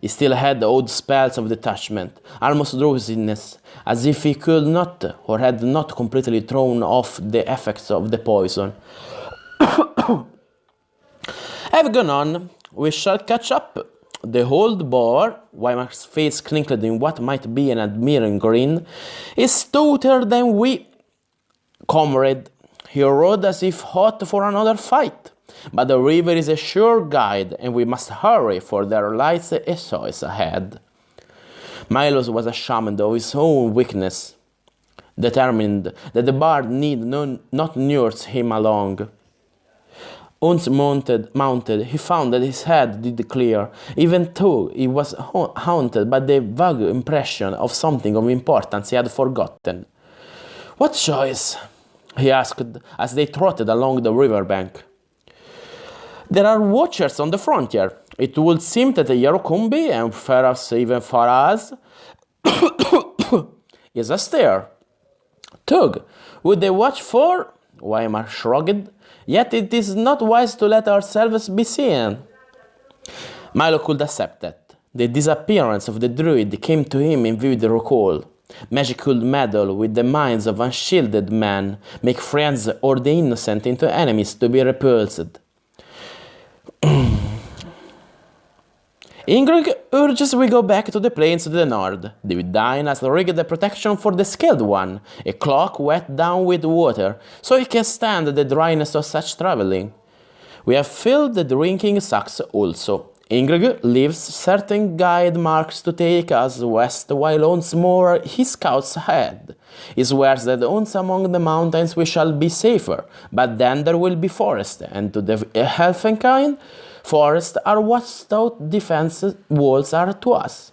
he still had the old spells of detachment, almost drowsiness, as if he could not, or had not completely thrown off the effects of the poison. Have gone on, we shall catch up. The old boar, Wymark's face crinkled in what might be an admiring grin, is stouter than we. Comrade, he rode as if hot for another fight. But the river is a sure guide, and we must hurry, for there lies a choice ahead. Milos was ashamed of his own weakness, determined that the bard need not nurse him along. Once mounted, he found that his head did clear, even though he was haunted by the vague impression of something of importance he had forgotten. What choice? He asked as they trotted along the riverbank. There are watchers on the frontier. It would seem that the Yarocumbi, and perhaps even for us, is astir. Tug, would they watch for? Weimar shrugged. Yet it is not wise to let ourselves be seen. Milo could accept that. The disappearance of the druid came to him in vivid recall. Magic could meddle with the minds of unshielded men, make friends or the innocent into enemies to be repulsed. Ingrid urges we go back to the plains to the north. Divine has rigged a protection for the skilled one, a cloak wet down with water, so he can stand the dryness of such traveling. We have filled the drinking sacks also. Ingrid leaves certain guide marks to take us west, while once more he scouts ahead. He swears that once among the mountains we shall be safer, but then there will be forest, and to the Helfenkind, forests are what stout defense walls are to us.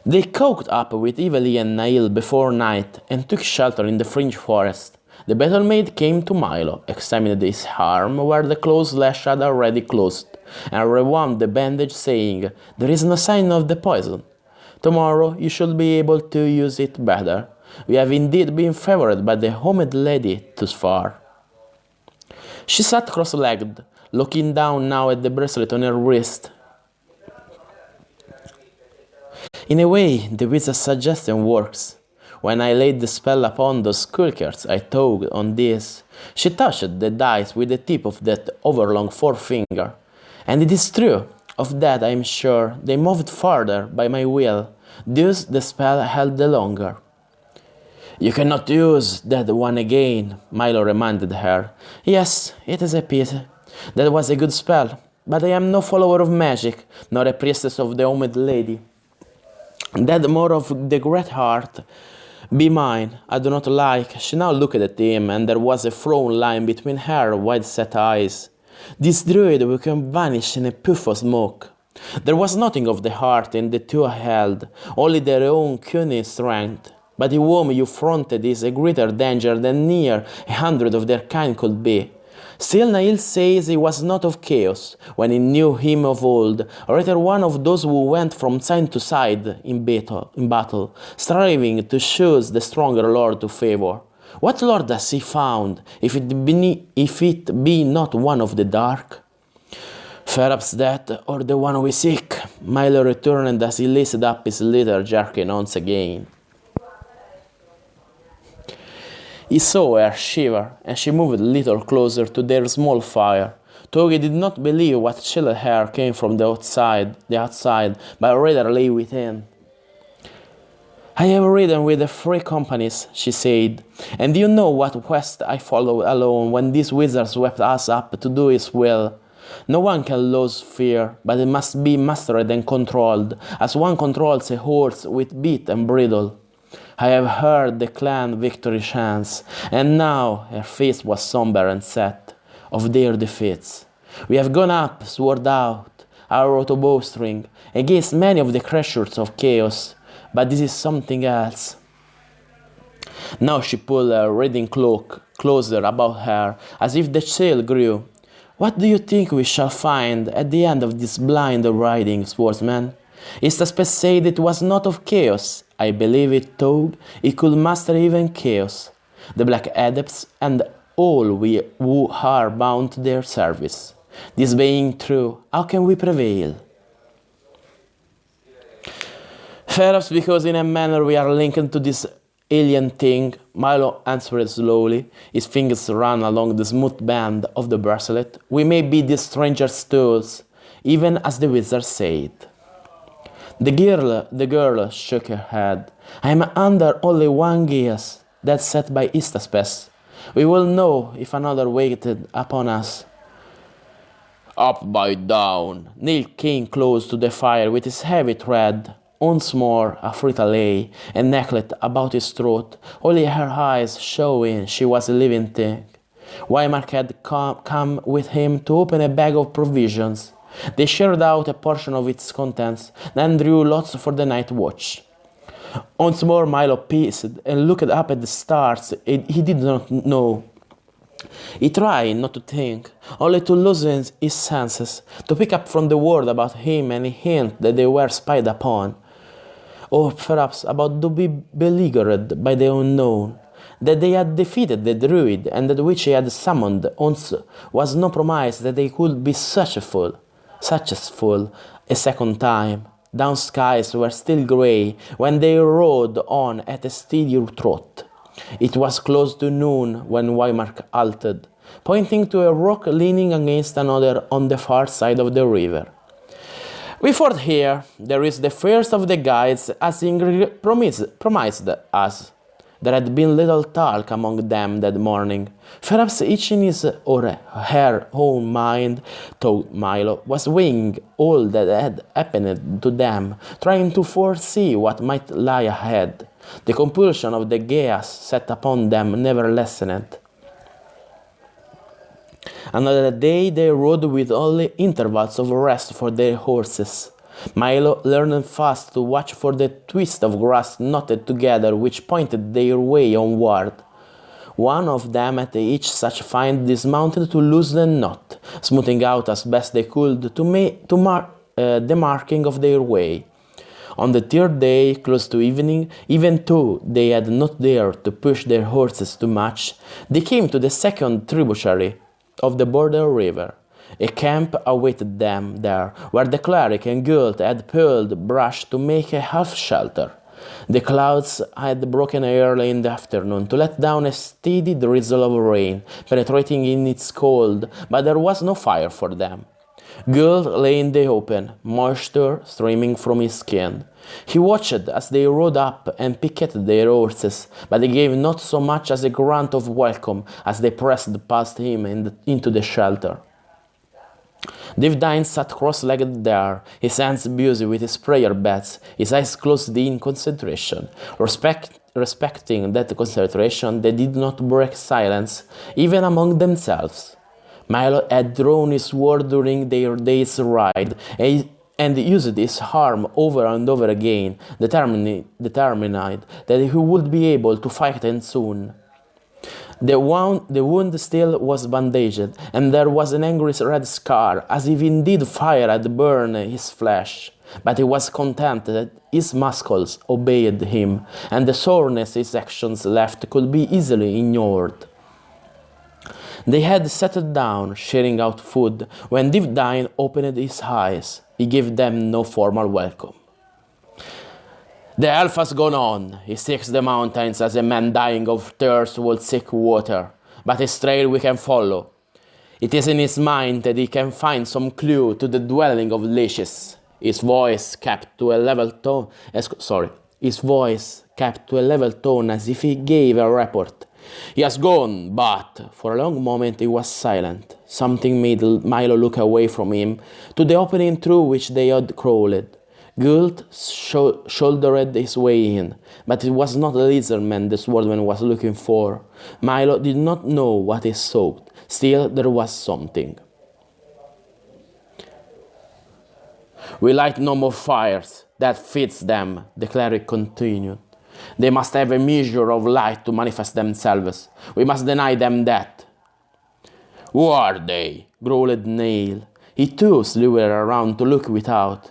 They caught up with Iveli and Nail before night and took shelter in the fringe forest. The battle-maid came to Milo, examined his arm where the close lash had already closed, and rewound the bandage, saying, "There is no sign of the poison. Tomorrow you should be able to use it better. We have indeed been favored by the homed lady thus far." She sat cross-legged, looking down now at the bracelet on her wrist. In a way, the wizard's suggestion works. When I laid the spell upon those skulkers, I tugged on this. She touched the dice with the tip of that overlong forefinger. And it is true, of that I am sure, they moved farther by my will. Thus the spell held the longer. "You cannot use that one again," Milo reminded her. "Yes, it is a pity. That was a good spell, but I am no follower of magic, nor a priestess of the Homed Lady. That more of the great heart be mine, I do not like. She now looked at him, and there was a frown line between her wide-set eyes. This druid will come vanish in a puff of smoke. There was nothing of the heart in the two held, only their own cunning strength. But the whom you fronted is a greater danger than near 100 of their kind could be. Still Nail says he was not of chaos, when he knew him of old, or rather one of those who went from side to side in battle, striving to choose the stronger lord to favor. What lord has he found, if it be not one of the dark? Perhaps that, or the one we seek. Milo returned as he laced up his leather jerkin once again. He saw her shiver, and she moved a little closer to their small fire. Togi did not believe what chilled her came from the outside, but rather lay within. I have ridden with the three companies, she said, and you know what quest I followed alone when this wizard swept us up to do his will. No one can lose fear, but it must be mastered and controlled, as one controls a horse with bit and bridle. I have heard the clan victory chants, and now her face was somber and set, of their defeats. We have gone up, sword out, arrow to bowstring, against many of the creatures of chaos, but this is something else. Now she pulled her riding cloak closer about her, as if the chill grew. What do you think we shall find at the end of this blind riding, swordsman? Istaspe said it was not of chaos. I believe it, Tog. It could master even chaos. The Black Adepts and all we who are bound to their service. This being true, how can we prevail? Perhaps because in a manner we are linked to this alien thing, Milo answered slowly. His fingers ran along the smooth band of the bracelet. We may be these strangers' tools, even as the wizard said. The girl shook her head. I am under only one guise, that set by Istaspes. We will know if another waited upon us. Up by dawn, Neil came close to the fire with his heavy tread. Once more Afrita lay, a necklet about his throat, only her eyes showing she was a living thing. Wymark had come with him to open a bag of provisions. They shared out a portion of its contents, then drew lots for the night watch. Once more Milo paced and looked up at the stars he did not know. He tried not to think, only to loosen his senses, to pick up from the word about him any hint that they were spied upon, or perhaps about to be beleaguered by the unknown. That they had defeated the druid and that which he had summoned once was no promise that they could be successful a second time. Down skies were still grey when they rode on at a steady trot. It was close to noon when Wymark halted, pointing to a rock leaning against another on the far side of the river. We ford here. There is the first of the guides, as Ingrid promised us. There had been little talk among them that morning. Perhaps each in his or her own mind, thought Milo, was weighing all that had happened to them, trying to foresee what might lie ahead. The compulsion of the chaos set upon them never lessened. Another day they rode with only intervals of rest for their horses. Milo learned fast to watch for the twist of grass knotted together which pointed their way onward. One of them at each such find dismounted to loose the knot, smoothing out as best they could the marking of their way. On the third day, close to evening, even though they had not dared to push their horses too much, they came to the second tributary of the border river. A camp awaited them there, where the cleric and guild had pulled brush to make a half shelter. The clouds had broken early in the afternoon to let down a steady drizzle of rain, penetrating in its cold, but there was no fire for them. Guild lay in the open, moisture streaming from his skin. He watched as they rode up and picketed their horses, but they gave not so much as a grunt of welcome as they pressed past him into the shelter. Devdine sat cross-legged there, his hands busy with his prayer bats, his eyes closed in concentration. Respecting that concentration, they did not break silence, even among themselves. Milo had drawn his sword during their day's ride, and used his arm over and over again, determined that he would be able to fight him soon. The wound still was bandaged, and there was an angry red scar, as if indeed fire had burned his flesh. But he was content that his muscles obeyed him, and the soreness his actions left could be easily ignored. They had settled down, sharing out food, when Devdine opened his eyes. He gave them no formal welcome. The elf has gone on. He seeks the mountains as a man dying of thirst would seek water, but his trail we can follow. It is in his mind that he can find some clue to the dwelling of leeches. His voice kept to a level tone. His voice kept to a level tone as if he gave a report. He has gone, but for a long moment he was silent. Something made Milo look away from him to the opening through which they had crawled. Gult shouldered his way in, but it was not the lizardman the swordman was looking for. Milo did not know what he sought. Still, there was something. We light no more fires. That fits them, the cleric continued. They must have a measure of light to manifest themselves. We must deny them that. Who are they? Growled Nail. He too slewed around to look without.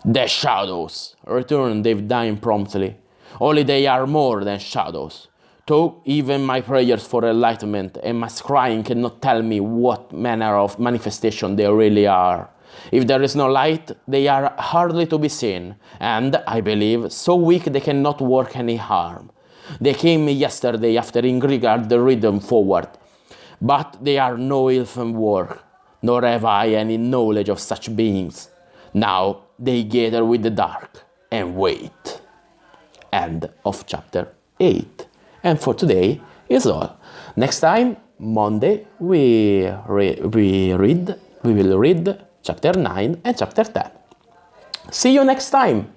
The shadows, returned Devdine promptly. Only they are more than shadows. Though even my prayers for enlightenment and my scrying cannot tell me what manner of manifestation they really are. If there is no light, they are hardly to be seen, and, I believe, so weak they cannot work any harm. They came yesterday after Ingrid the ridden forward, but they are no elfin work, nor have I any knowledge of such beings. Now they gather with the dark and wait. End of chapter 8. And for today is all. Next time, Monday, we will read chapter 9 and chapter 10. See you next time!